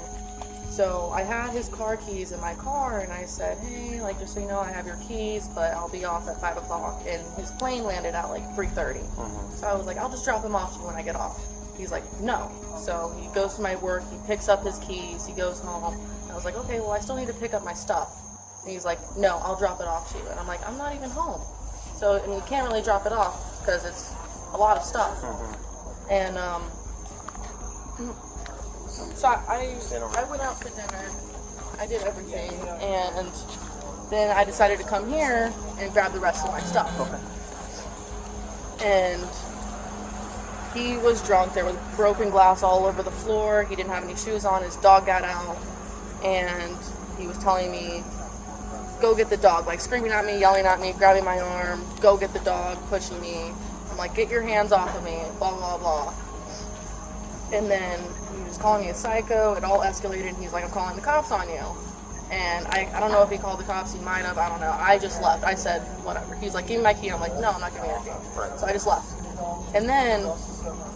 so I had his car keys in my car and I said, hey, like just so you know, I have your keys, but I'll be off at 5 o'clock. And his plane landed at like 3:30. So I was like, I'll just drop him off when I get off. He's like, no. So he goes to my work, he picks up his keys, he goes home. I was like, okay, well I still need to pick up my stuff. And he's like, no, I'll drop it off to you. And I'm like, I'm not even home. So, and you can't really drop it off because it's a lot of stuff. And, so I went out for dinner. I did everything. And then I decided to come here and grab the rest of my stuff. And he was drunk. There was broken glass all over the floor. He didn't have any shoes on. His dog got out. And he was telling me, go get the dog, like screaming at me, yelling at me, grabbing my arm, go get the dog, pushing me. I'm like, get your hands off of me, blah, blah, blah. And then he was calling me a psycho. It all escalated. And he's like, I'm calling the cops on you. And I don't know if he called the cops. He might have. I don't know. I just left. I said, whatever. He's like, give me my key. I'm like, no, I'm not giving you your key. So I just left. And then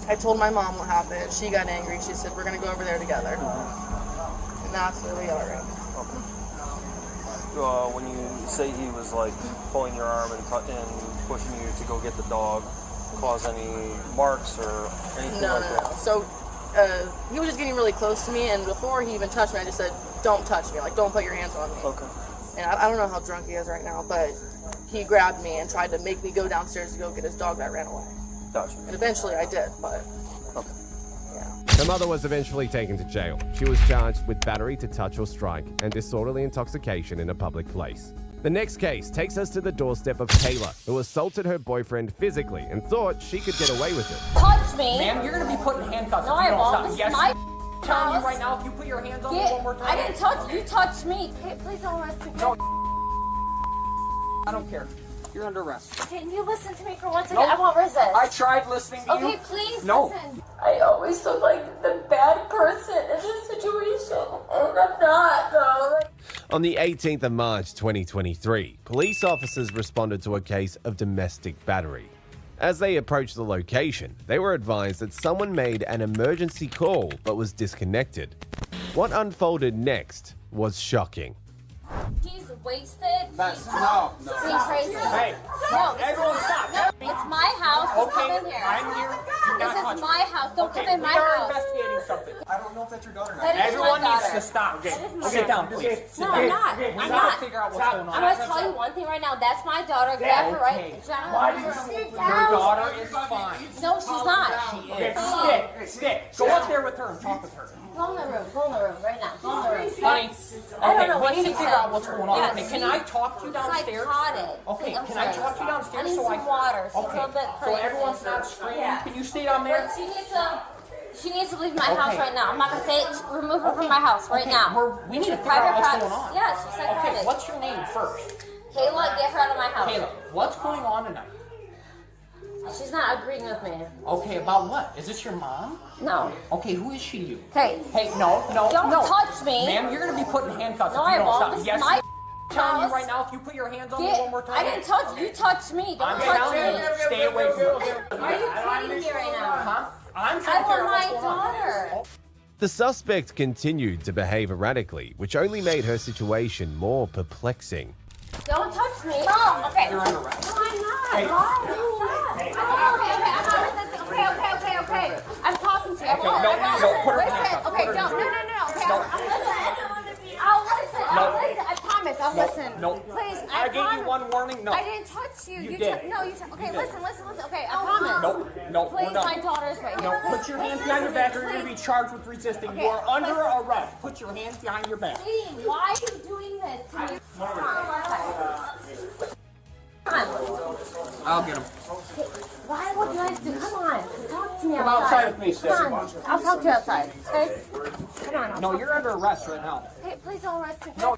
I told my mom what happened. She got angry. She said, we're going to go over there together. And that's where we are right now. When you say he was like pulling your arm and pushing you to go get the dog, cause any marks or anything No. that? So he was just getting really close to me, and before he even touched me, I just said, don't touch me, like don't put your hands on me. Okay. And I don't know how drunk he is right now, but he grabbed me and tried to make me go downstairs to go get his dog that ran away. Gotcha. And eventually I did, but okay. Yeah. Her mother was eventually taken to jail. She was charged with battery to touch or strike and disorderly intoxication in a public place. The next case takes us to the doorstep of Kayla, who assaulted her boyfriend physically and thought she could get away with it. Touch me. Ma'am, you're gonna be put in handcuffs No, if you I don't won't. stop. This Yes, is my I'm telling you right now, if you put your hands on me one more time. I didn't touch you. Touched me. Hey, please don't arrest me. No. I don't care. You're under arrest. Can you listen to me for one second? Nope. I won't resist. I tried listening to you. Okay, please No. listen. I always look like the bad person in this situation, and I'm not, though. On the 18th of March 2023, police officers responded to a case of domestic battery. As they approached the location, they were advised that someone made an emergency call but was disconnected. What unfolded next was shocking. She's wasted. That's, She's no. being crazy. Hey, No, everyone stop. No, it's my house. Don't Okay, come in here. I'm here. Do This not touch is me. my house. Don't Okay, come in my we are house. investigating something. I don't know if that's your daughter or not. That is Everyone my needs daughter. to stop. That is my Sit down, daughter. please. No, I'm not. We I'm gotta not. figure out what's going on. I'm gonna tell you one thing right now. That's my daughter. Grab her right down. Why do you sit down? Your daughter is fine. No, she's not. She is. Stick. Go up there with her and talk with her. Go in the room. Go in the room right now. Go in the room. Honey, I don't okay, know we what need to she figure said. out what's going on. Yes, Okay, can I talk to you downstairs? Psychotic. Okay, I'm can I sorry. talk to you downstairs I need so some water. She's Okay, a little bit so crazy. everyone's not screaming. Yeah. Can you stay down there? But she needs to leave my house Okay. right now. I'm not gonna say it. Remove her from my house right now. We need to figure Private out what's property. going on. Yeah, she's psychotic. Okay, what's your name first? Kayla, get her out of my house. Kayla, what's going on tonight? She's not agreeing with me. Okay, about what? Is this your mom? No. Okay, who is she to you? Okay. Hey, no. Don't touch me. Ma'am, you're gonna be put in handcuffs No, if you I don't won't. stop. This is Yes, my I'm telling you house. right now, if you put your hands on me Get, one more time. I didn't touch you. Touched me. Don't I'm touch telling me. you, stay away from me. Are you kidding me right now? Huh? I'm I trying to figure out want what's my going on. daughter. The suspect continued to behave erratically, which only made her situation more perplexing. Don't touch me. Mom, okay. You're under arrest. No, I'm not. Hey. Mom, okay. I'm not resisting. Okay. I'm talking to you. Okay, no, put her in Listen. handcuffs. Okay, Put her in no. Okay, No. I'll listen. I'll listen. I promise. I'll listen. No. Please, I gave you promise. one warning. No. I didn't touch you. You did. No, you did. Okay, You did. listen. Okay, I promise. No, Please, we're done. my daughter's right No, here. put your hands behind your back or you're going to be charged with resisting. Okay, You are under listen. arrest. Put your hands behind your back. Sadie, why are you doing this to me? I'll get him. Why would you guys do? Come on, talk to me Come outside. outside with me, Sadie. Come on, I'll talk to you outside. Okay? Come on. No, you're under arrest right now. Hey, please don't arrest me. No.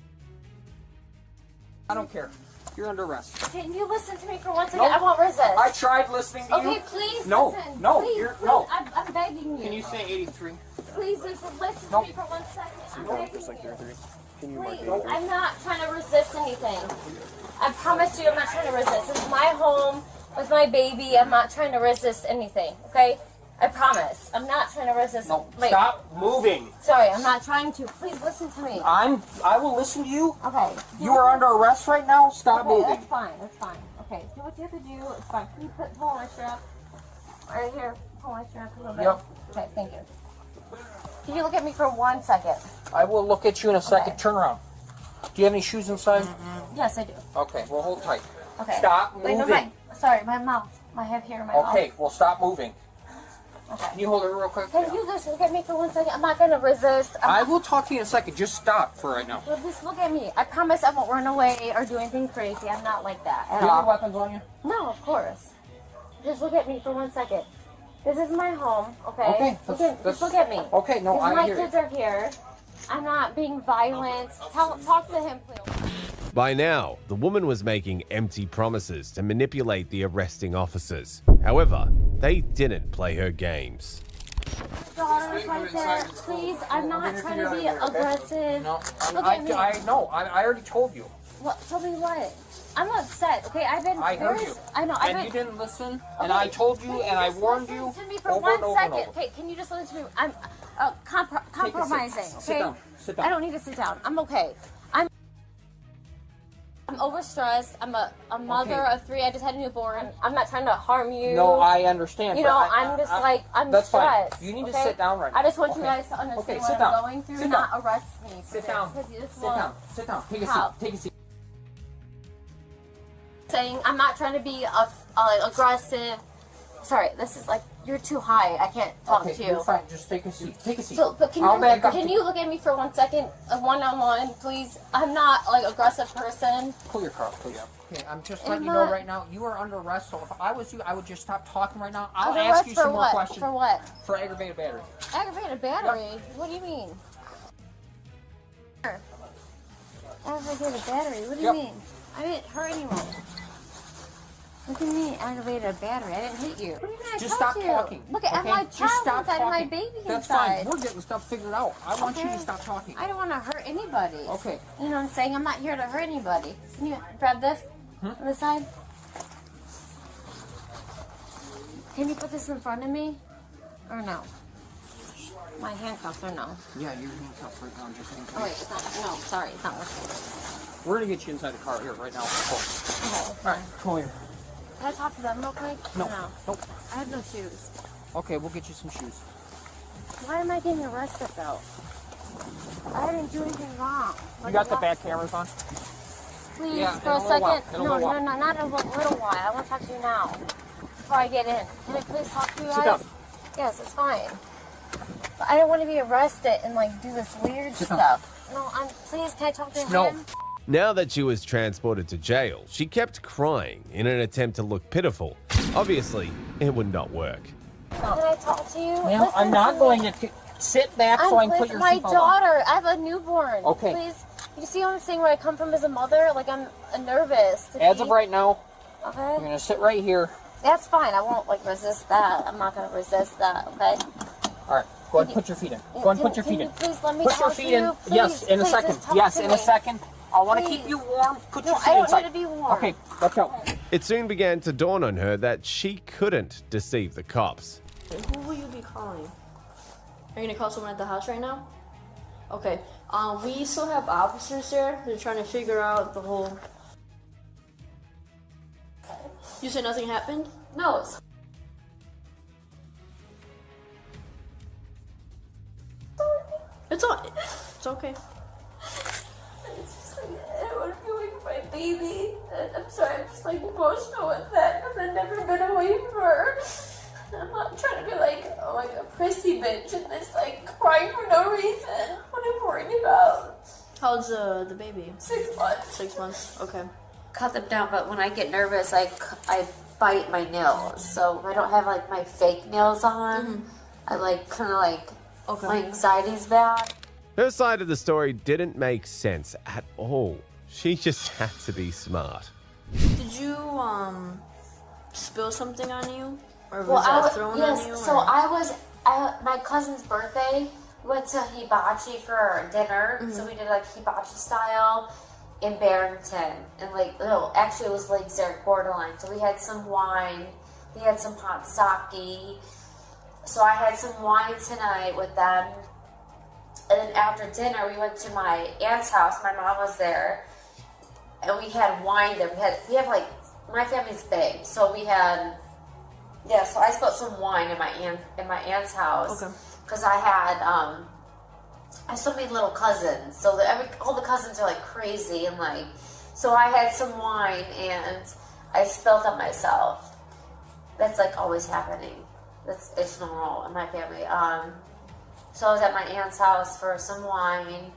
I don't care. You're under arrest. Can you listen to me for one second? Nope. I won't resist. I tried listening to you. Okay, please No, listen. no, please, you're- please. no. I'm begging you. Can you say 83? Please just listen Nope. to me for 1 second. I'm Nope. begging Just like you. 33. Can you mark Please, 83? I'm not trying to resist anything. I promise you I'm not trying to resist. This is my home with my baby. I'm not trying to resist anything, okay? I promise. I'm not trying to resist. No, Wait. stop moving. Sorry, I'm not trying to. Please listen to me. I will listen to you. Okay. You are under arrest right now. Stop Okay, moving. that's fine. Okay, do what you have to do. It's fine. Can you pull my strap? Right here. Pull my strap a little bit. Yep. Okay, thank you. Can you look at me for 1 second? I will look at you in a second. Okay. Turn around. Do you have any shoes inside? Yes, I do. Okay, well hold tight. Okay. Stop Wait, no, moving. sorry, my mouth. I have hair in my mouth. Okay, well stop moving. Okay. Can you hold it real quick? Can you just look at me for 1 second? I'm not going to resist. I will talk to you in a second. Just stop for right now. Well, just look at me. I promise I won't run away or do anything crazy. I'm not like that at Do you have all. weapons on you? No, of course. Just look at me for 1 second. This is my home, okay? Okay, Just look at me. Okay, no, I My hear kids you. are here. I'm not being violent. Talk to him, please. By now, the woman was making empty promises to manipulate the arresting officers. However, they didn't play her games. Daughter's right there. Please, I'm not trying to be aggressive. No, Look at me. I know. I already told you. What? Tell me what? I'm upset. Okay, I've been. I heard you. I know. And you didn't listen. And I told you, and I warned you Listen to me for over 1 and over and second. over. Okay, can you just listen to me? I'm compromising. Sit Okay. down. Sit down. I don't need to sit down. I'm okay. I'm overstressed. I'm a mother Okay. of 3. I just had a newborn. I'm not trying to harm you. No, I understand. You but know, I- I'm just I- like, I'm that's stressed. fine. You need to okay? sit down right now. I just want you Okay. guys to understand Okay, what sit I'm down. going through Sit and down. not arrest me. for Sit this, down. 'cause you just Sit won't- down. Sit down. Take a How? seat. Take a seat. Saying I'm not trying to be aggressive. Sorry, this is like, you're too high. I can't talk to you. You're fine. Just take a seat. Take a seat. So, but can you look at me for 1 second? One-on-one, please? I'm not, like, aggressive person. Pull your car up, please. Okay, I'm just letting you know right now, you are under arrest, so if I was you, I would just stop talking right now. I'll ask you some more questions. For what? For aggravated battery. Aggravated battery? Yep. What do you mean? Aggravated battery? What do you mean? I didn't hurt anyone. What do you mean aggravated battery? I didn't hit you. What do you mean I Just stop talking. Look at my child inside and my baby That's inside. fine. We're getting stuff figured out. I want you to stop talking. I don't want to hurt anybody. Okay. You know what I'm saying? I'm not here to hurt anybody. Can you grab this on the side? Can you put this in front of me? Or no? My handcuffs or no? Yeah, you're handcuffed right now. Just handcuffed. Oh wait, it's not. No, sorry, it's not working. We're gonna get you inside the car here right now. Okay. Alright, come here. Can I talk to them real quick? No. Nope. I have no shoes. Okay, we'll get you some shoes. Why am I getting arrested though? I didn't do anything wrong. You got the back cameras on? Please, Yeah, for a second. No, not in a little while. I want to talk to you now. Before I get in. Can I please talk to you guys? Sit down. Yes, it's fine. But I don't want to be arrested and like do this weird stuff. No, please, can I talk to him? Now that she was transported to jail, she kept crying in an attempt to look pitiful. Obviously, it would not work. Can I talk to you? Ma'am, I'm not going to sit back so I can put your my seatbelt on. daughter. I have a newborn. Okay. Please, you see what I'm saying? Where I come from as a mother, like I'm nervous. As of right now, okay, you're gonna sit right here. That's fine. I won't like resist that. I'm not gonna resist that. Okay. All right. Go ahead and put your feet in. Go ahead and put your feet in. Please let me put your talk feet to in. you. Yes, in a Please, second. just talk Yes, to in me. a second. I want to Please. keep you warm. Put your No, feet I don't inside. want to be warm. Okay, let's go. It soon began to dawn on her that she couldn't deceive the cops. Who will you be calling? Are you gonna call someone at the house right now? Okay. We still have officers there. They're trying to figure out the whole. You said nothing happened? No. It's okay. It's just like, I want to be away from my baby. I'm sorry, I'm just like emotional with that because I've never been away from her. I'm not trying to be like a prissy bitch and this like crying for no reason. What I'm worried about. How's the baby? 6 months. 6 months. Okay. Cut them down, but when I get nervous, I bite my nails. So if I don't have like my fake nails on, I like kind of like my anxiety's bad. Her side of the story didn't make sense at all. She just had to be smart. Did you spill something on you, or was that thrown on you? So I was at my cousin's birthday. We went to hibachi for dinner. So we did like hibachi style in Barrington, and actually it was Lake Zurich borderline. So we had some wine, we had some hot sake. So I had some wine tonight with them. And then after dinner, we went to my aunt's house. My mom was there, and we had wine there. We have like, my family's big, so we had, so I spilled some wine in my aunt's house. Okay. Because I had so many little cousins, so all the cousins are like crazy, and like, so I had some wine and I spilled on myself. That's like always happening. It's normal in my family. So I was at my aunt's house for some wine.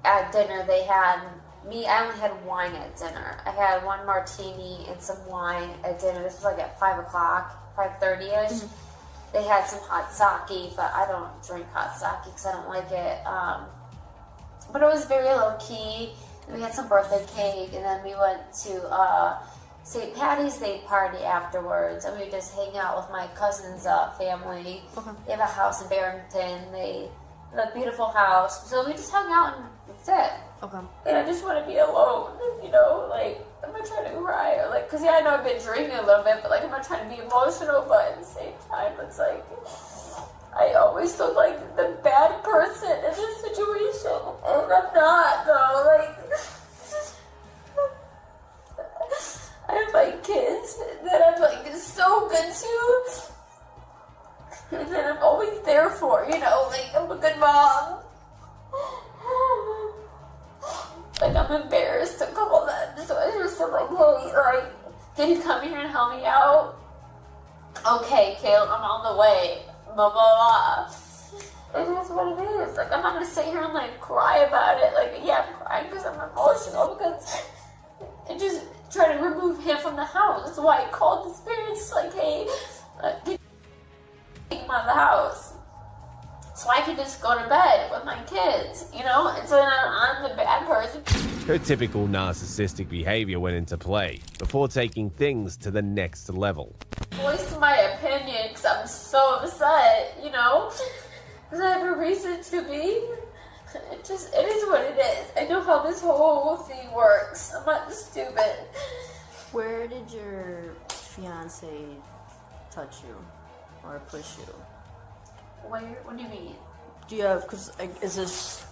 At dinner, they had me. I only had wine at dinner. I had one martini and some wine at dinner. This was like at 5 o'clock, 5:30ish. They had some hot sake, but I don't drink hot sake because I don't like it. But it was very low key. And we had some birthday cake, and then we went to St. Patty's Day party afterwards, and we just hang out with my cousin's family. They have a house in Barrington. They have a beautiful house, so we just hung out, and that's it. And I just want to be alone, like, I'm not trying to cry, or like, because I know I've been drinking a little bit, but like, I'm not trying to be emotional, but at the same time, it's like, I always feel like the bad person in this situation, and I'm not, though, like, I have like kids that I'm like so good to, and that I'm always there for, like I'm a good mom. Like I'm embarrassed to call them, so I just am like, hey, like, Can you come here and help me out? Okay, Kayla, I'm on the way. Blah, blah, blah. It is what it is. Like, I'm not gonna sit here and, like, cry about it. Like, yeah, I'm crying because I'm emotional because I just try to remove him from the house. That's why I called his parents, like, hey, take him out of the house. So I can just go to bed with my kids, you know? And so then I'm the bad person. Her typical narcissistic behavior went into play before taking things to the next level. Voice my opinion because I'm so upset, you know? Because I have a reason to be. It is what it is. I know how this whole thing works. I'm not stupid. Where did your fiance touch you or push you? Where? What do you mean? Do you have, because is this...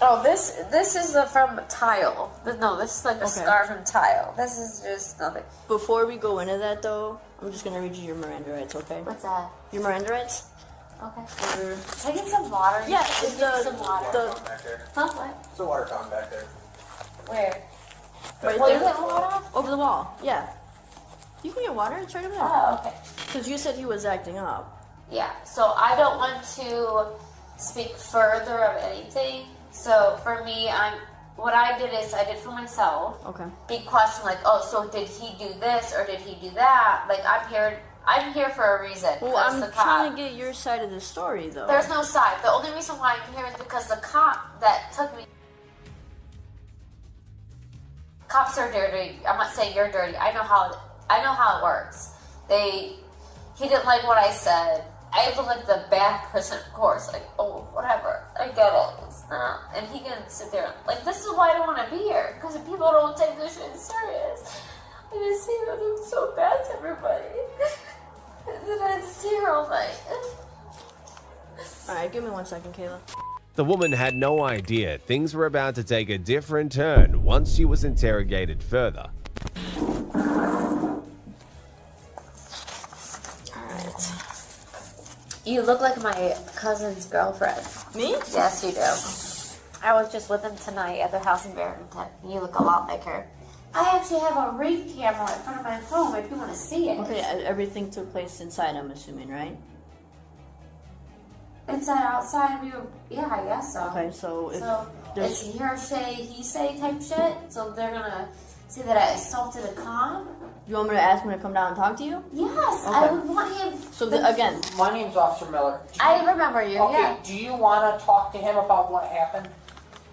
Oh, this is from tile. No, this is like a scar from tile. This is just nothing. Before we go into that, though, I'm just going to read you your Miranda rights, okay? What's that? Your Miranda rights? Okay. Can I get some water? Yeah, Just get some water. Huh? What? There's a water fountain back there. Where? Right Well, there. you get water? Over the wall, yeah. You can get water, it's right over there. Oh, okay. Because you said he was acting up. Yeah, so I don't want to speak further of anything. So for me, what I did is I did for myself. Okay. Big question like, oh, so did he do this or did he do that? Like I'm here for a reason. Well, I'm trying to get your side of the story, though. There's no side. The only reason why I'm here is because the cop that took me. Cops are dirty. I'm not saying you're dirty. I know how it works. He didn't like what I said. I look like the bad person, of course. Like, oh, whatever. I get it. It's not. And he can sit there. Like, this is why I don't want to be here. Because if people don't take this shit serious. I just see her doing so bad to everybody. And then I just see her all night. Alright, give me 1 second, Kayla. The woman had no idea things were about to take a different turn once she was interrogated further. You look like my cousin's girlfriend. Me? Yes, you do. I was just with him tonight at their house in Barrington. You look a lot like her. I actually have a ring camera in front of my phone if you want to see it. Okay, everything took place inside, I'm assuming, right? Inside, outside, yeah, I guess so. Okay, so it's he or he say type shit. So they're gonna say that I assaulted a cop. You want me to ask him to come down and talk to you? Yes, okay. I would want him. So again, my name's Officer Miller. I remember you. Okay, yeah. Do you want to talk to him about what happened?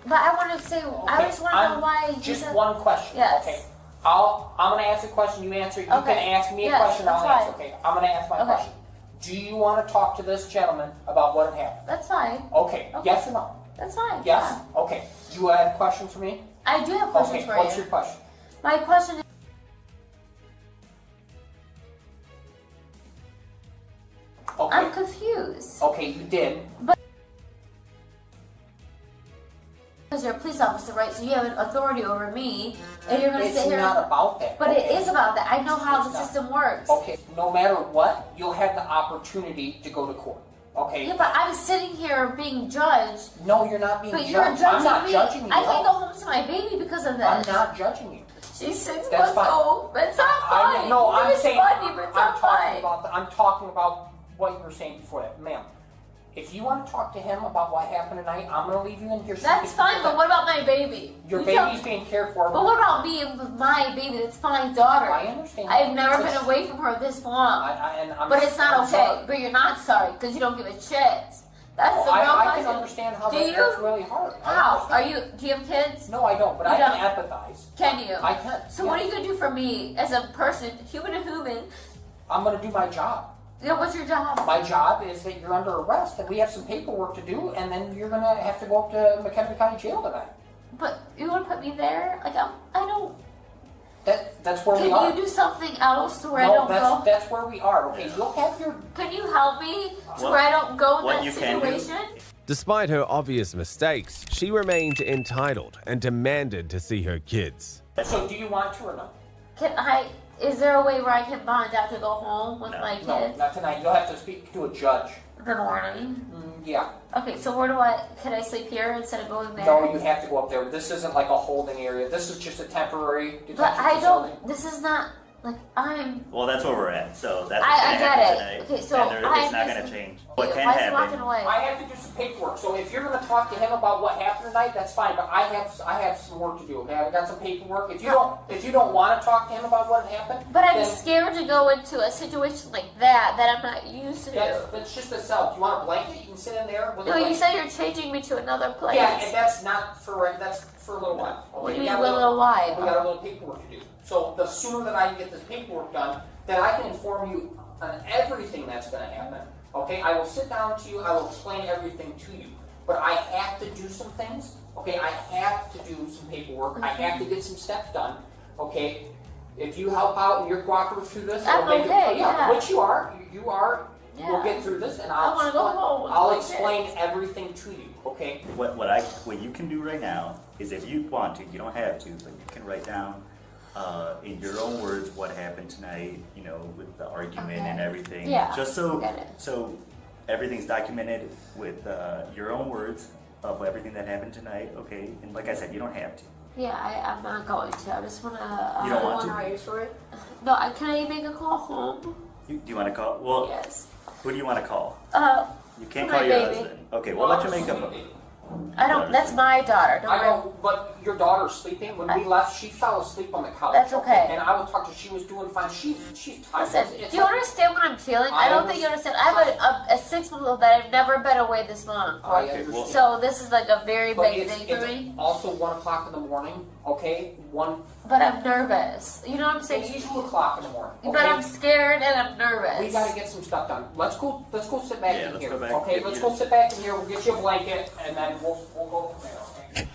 But I want to say, I just want to know why. Just one question. Yes. Okay. I'm gonna ask a question. You answer. You can ask me a question. I'll answer. Okay. I'm gonna ask my question. Do you want to talk to this gentleman about what had happened? That's fine. Okay. Yes or no? That's fine. Yes. Yeah. Okay. Do you have a question for me? I do have questions for you. What's your question? My question is. Okay. I'm confused. Okay, you did. But because you're a police officer, right? So you have an authority over me, and you're going to sit here. It's not about that. But it is about that. I know how the system works. Okay, no matter what, you'll have the opportunity to go to court. Okay. Yeah, but I'm sitting here being judged. No, you're not being judged. judged. But you're judging I'm not me. judging you. I can't go home to my baby because of this. I'm not judging you. She's 6 That's months old. But it's not funny. I'm it's saying. funny, but it's not funny. I'm talking about what you were saying before that, ma'am. If you want to talk to him about what happened tonight, I'm going to leave you in here. That's fine, but what about my baby? Your baby's being cared for. But what about me with my baby? That's my daughter. I understand. I've never been away from her this long. But it's not okay. Sorry. But you're not sorry because you don't give a shit. That's the real I question. can understand how that's really hard. How? Do you have kids? No, I don't, but I can empathize. Can you? I can. So what are you going to do for me as a person, human to human? I'm going to do my job. Yeah, what's your job? My job is that you're under arrest, and we have some paperwork to do, and then you're going to have to go up to McHenry County Jail tonight. But you want to put me there? Like, I don't... That's where we are. Can you do something else where I don't go? That's where we are. Okay, you'll have your... Can you help me to where I don't go in that situation? Despite her obvious mistakes, she remained entitled and demanded to see her kids. So do you want to or not? Is there a way where I can bond out to go home with my kids? No, not tonight. You'll have to speak to a judge. The morning? Yeah. Okay, so can I sleep here instead of going there? No, you have to go up there. This isn't like a holding area. This is just a temporary detention But facility. this is not Like, I'm... Well, that's where we're at. So that's I get it. tonight, Okay, so and it's not going to change. What can Why is he walking happen? away? I have to do some paperwork. So if you're going to talk to him about what happened tonight, that's fine. But I have some work to do. Okay, I've got some paperwork. If you don't want to talk to him about what happened, But I'm then scared to go into a situation like that I'm not used to. that's just a cell. Do you want a blanket? You can sit in there. With No, a you blanket. said you're changing me to another place. Yeah, and that's not for that's for a little while. What do you We mean got a little while? We got a little paperwork to do. So the sooner that I can get this paperwork done, then I can inform you on everything that's going to happen. Okay, I will sit down to you. I will explain everything to you. But I have to do some things. Okay, I have to do some paperwork. I have to get some steps done. Okay, if you help out and you're cooperative through this, I'm it'll make okay, it, yeah. Which you are. You are. Yeah. We'll get through this, and I wanna go home. I'll Like explain this. everything to you. Okay. What you can do right now is, if you want to, you don't have to, but you can write down in your own words what happened tonight. You know, with the argument and everything. Yeah, Just so get it. so everything's documented with your own words of everything that happened tonight. Okay, and like I said, you don't have to. Yeah, I'm not going to. I just want to... You don't want to? Are you sure? No, can I make a call home? Do you want to call? Well, Yes. Who do you want to call? You can't my call your baby. husband. Okay, we'll let you make up. I don't... That's my daughter. Don't I worry. know, but your daughter's sleeping. When we left, she fell asleep on the couch. That's okay. And I will talk to her. She was doing fine. She's tired. Listen, It's do you like- understand what I'm feeling? I don't think you understand. I have a 6-month-old that I've never been away this long for. Okay, well- So this is like a very But big it's, thing for it's me. also 1 o'clock in the morning. Okay, But I'm nervous. You know what I'm saying? It's 2 o'clock in the morning. Okay? But I'm scared and I'm nervous. We gotta get some stuff done. Let's go sit back in let's here. go back. Okay, let's go sit back in here. We'll get you a blanket, and then we'll go from there. Okay.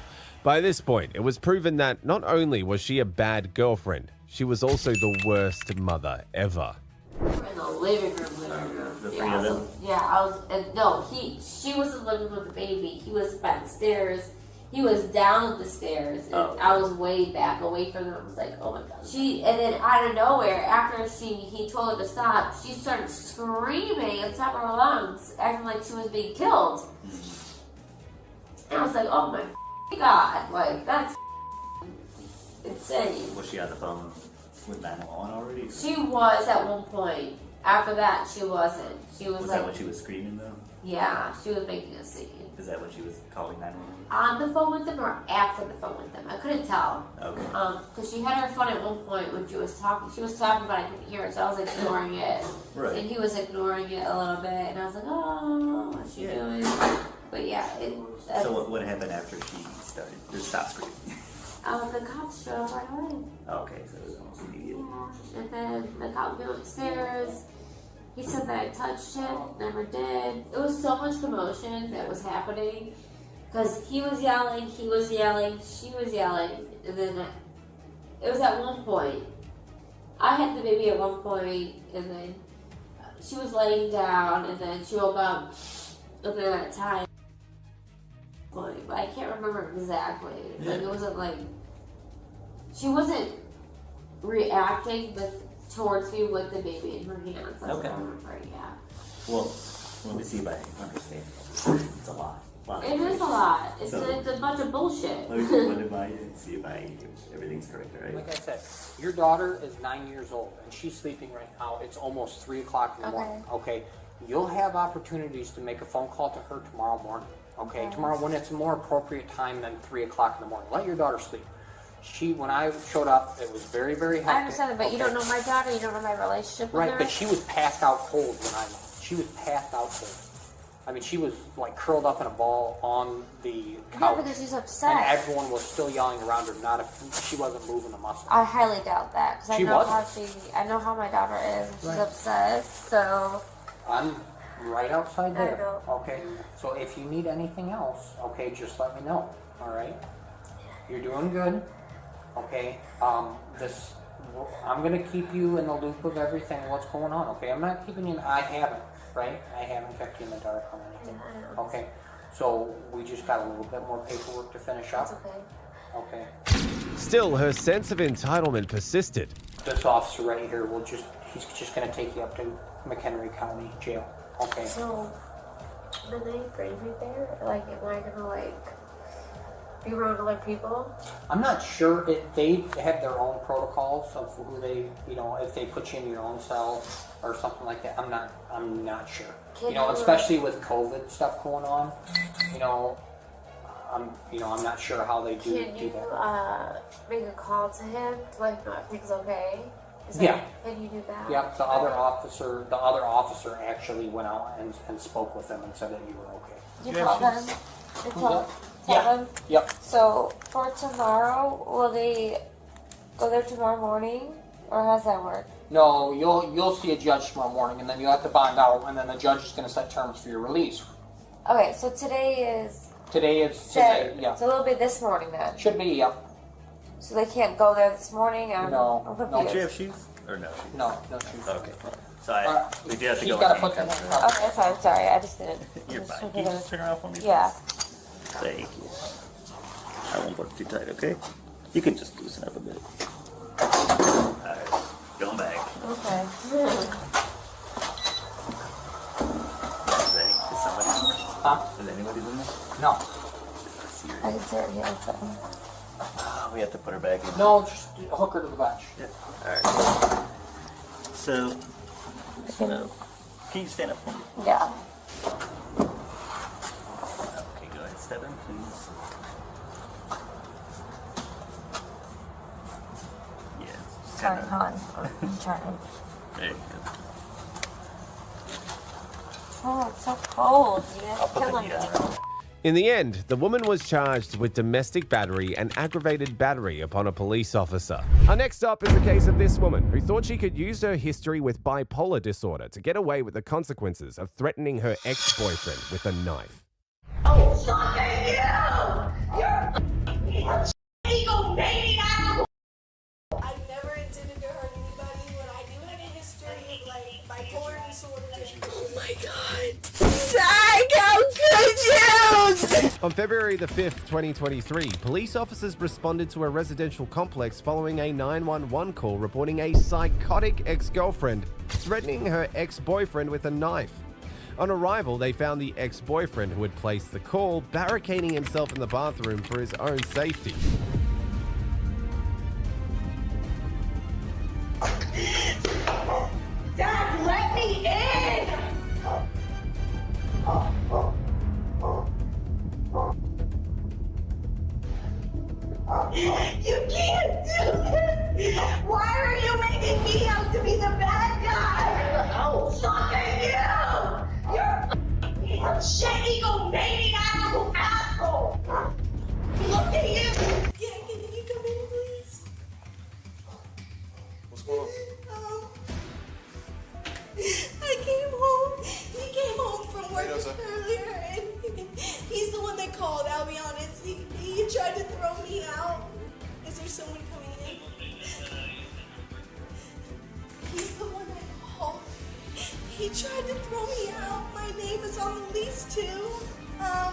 By this point, it was proven that not only was she a bad girlfriend, she was also the worst mother ever. In the living room. The three Yeah, of them? I was. And no, she was in the living room with the baby. He was backstairs. He was down the stairs, and I was way back, away from them. I was like, oh my god. And then out of nowhere, after he told her to stop, she started screaming at the top of her lungs, acting like she was being killed. And I was like, oh my god, like that's insane. Was she on the phone with 911 already? She was at one point. After that, she wasn't. She was Was like, that when she was screaming though? yeah, she was making a scene. Is that when she was calling 911? On the phone with them or after the phone with them? I couldn't tell. Okay. Because she had her phone at one point when she was talking. She was talking, but I couldn't hear it, so I was ignoring it. Right. And he was ignoring it a little bit, and I was like, oh, what's she doing? But yeah, So what happened after she started? Just stopped screaming. the cops showed up right away. Okay, so it was almost immediate. And then the cop came upstairs. He said that I touched him, never did. It was so much commotion that was happening. Because he was yelling, she was yelling, and then it was at one point. I had the baby at one point, and then she was laying down, and then she woke up at that time. But I can't remember exactly. Like, it wasn't like, she wasn't reacting towards me with the baby in her hands. That's Okay. what I remember, yeah. Well, let me see if I understand. It's a lot. It is a lot. It's So- a bunch of bullshit. Let me just run it by you and see if everything's correct, all right? Like I said, your daughter is 9 years old, and she's sleeping right now. It's almost 3 o'clock in the morning. Okay, you'll have opportunities to make a phone call to her tomorrow morning. Okay, tomorrow when it's a more appropriate time than 3 o'clock in the morning. Let your daughter sleep. When I showed up, it was very, very hectic. I understand that, but you don't know my daughter. You don't know my relationship with her. Right, but she was passed out cold she was passed out cold. I mean, she was like curled up in a ball on the couch. Yeah, because she's upset. And everyone was still yelling around her. She wasn't moving a muscle. I highly doubt that because I She know wasn't. I know how my daughter is. She's Right. upset, so I'm right outside I there. know. Okay, so if you need anything else, okay, just let me know. All right, you're doing good. Okay, I'm gonna keep you in the loop of everything. What's going on? Okay, I'm not keeping you. I haven't kept you in the dark on anything. Okay, so we just got a little bit more paperwork to finish up. Okay. Still, her sense of entitlement persisted. This officer right here he's just gonna take you up to McHenry County Jail. Okay. So, when they bring me there, like, am I gonna, like, You around other people? I'm not sure if they have their own protocols of who they, you know, if they put you in your own cell or something like that. I'm not sure. Especially with COVID stuff going on. I'm not sure how they do that. Can you make a call to him to let him know everything's okay? Can you do that? Yep. The other officer actually went out and spoke with them and said that you were okay. You called them? You called them? Yep. So for tomorrow, will they go there tomorrow morning, or how's that work? No, you'll see a judge tomorrow morning, and then you have to bond out, and then the judge is going to set terms for your release. Okay, so today is today, So it'll be this morning then. Should be, yeah. So they can't go there this morning. No. Don't you have shoes or no shoes? No shoes. Okay. So we do have to She's go. got to put them. Okay, fine. Sorry, I just didn't. You're fine. Can you just turn around for me? Yeah. Thank you. I won't put it too tight, okay? You can just loosen up a bit. Alright, going back. Okay. Ready? Is somebody in there? Huh? Is anybody in there? No. I can see her here. So. We have to put her back in. No, just hook her to the bench. Yeah. Alright. So, can you stand up for me? Yeah. Okay, go ahead. Step in, please. Yeah. Sorry, hold on. I'm trying. There you go. Oh, it's so cold. I'll put the heat on. In the end, the woman was charged with domestic battery and aggravated battery upon a police officer. Our next up is the case of this woman who thought she could use her history with bipolar disorder to get away with the consequences of threatening her ex-boyfriend with a knife. Oh, fuck you! You're a egomaniac! I never intended to hurt anybody, but I do have a history of like bipolar disorder. Oh my god. Psycho good news! On February the 5th, 2023, police officers responded to a residential complex following a 911 call reporting a psychotic ex-girlfriend threatening her ex-boyfriend with a knife. On arrival, they found the ex-boyfriend who had placed the call barricading himself in the bathroom for his own safety. Dad, let me in! You can't do this! Why are you making me out to be the bad guy? Oh, fuck you! You're a shit egomaniac asshole! Look at you! Yeah, can you come in, please? What's going on? I came home. He came home from work earlier, and he's the one that called. I'll be honest. He tried to throw me out. Is there someone coming in? He's the one that called. He tried to throw me out. My name is on the lease too. I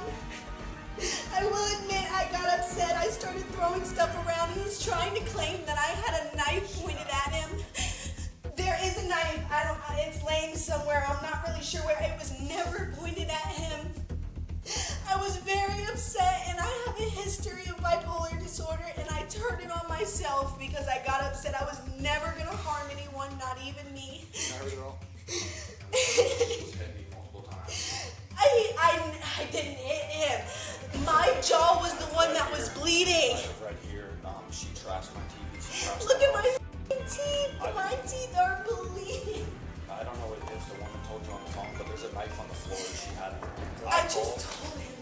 will admit I got upset. I started throwing stuff around. He was trying to claim that I had a knife pointed at him. There is a knife. It's laying somewhere. I'm not really sure where. It was never pointed at him. I was very upset, and I have a history of bipolar disorder, and I turned it on myself because I got upset. I was never going to harm anyone, not even me. I didn't hit him. My jaw was the one that was bleeding. Right here, she trashed my TV. Look at my teeth. My teeth are bleeding. I don't know what it is. The woman told you on the phone, but there's a knife on the floor. She had it. I just told him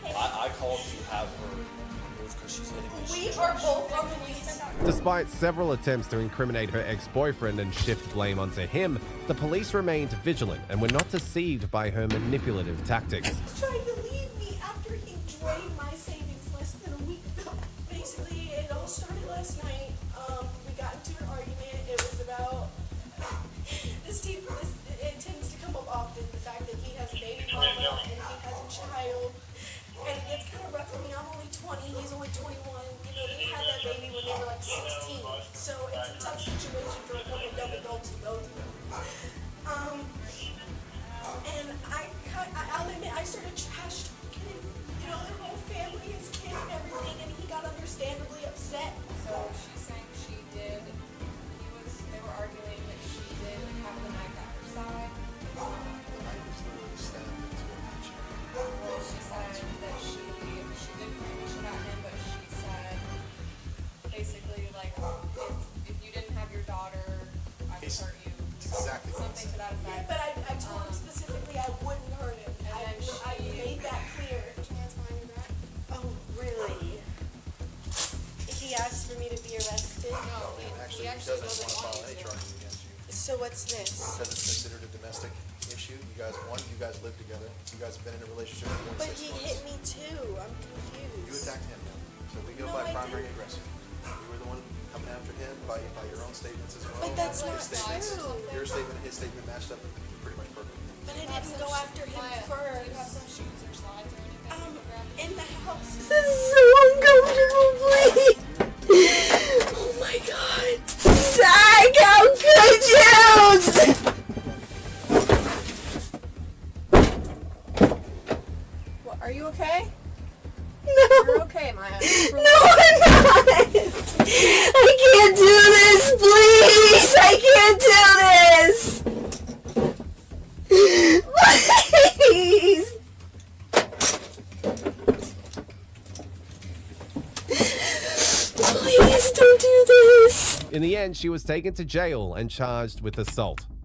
that. I called to have her removed because she's hitting me. We are both on the lease. Despite several attempts to incriminate her ex-boyfriend and shift blame onto him, the police remained vigilant and were not deceived by her manipulative tactics. He's trying to leave me after he drained my savings less than a week ago. Basically, it all started last night. We got into an argument. It was about it tends to come up often, the fact that he has a baby mama and he has a child. And it's kind of rough for me. I'm only 20, he's only 21. You know, they had that baby when they were like 16. So it's a tough situation for a couple young adults to go through. And I'll admit, I started trash talking him. You know, their whole family. family, his kid and everything, and he got understandably upset. So she's saying she did. They were arguing that she did have the knife at her side. Well, she said that she did pretty much at him, but she said basically like if you didn't have your daughter, I would hurt you. Exactly. Something to that effect. Yeah, but I told him specifically I wouldn't hurt him. I made that clear. Oh, really? He asked for me to be arrested? No, he actually doesn't want to file any charges against you. So what's this? Because it's considered a domestic issue. You guys live together. You guys have been in a relationship for more than But 6 he months. hit me too. I'm confused. You attacked him now. So we go No, by I primary didn't. aggressor. You were the one coming after him by your own statements as well. But that's His not statements- true. Your statement and his statement matched up pretty much perfectly. But I didn't go after him first. Do you have some shoes or slides or anything? In the house. This is so uncomfortable, please. Oh my god. Zach, how could you? What, are you okay? No. You're okay, Maya. No, I'm not. I can't do this, please. I can't do this. Please. Please don't do this. In the end, she was taken to jail and charged with assault.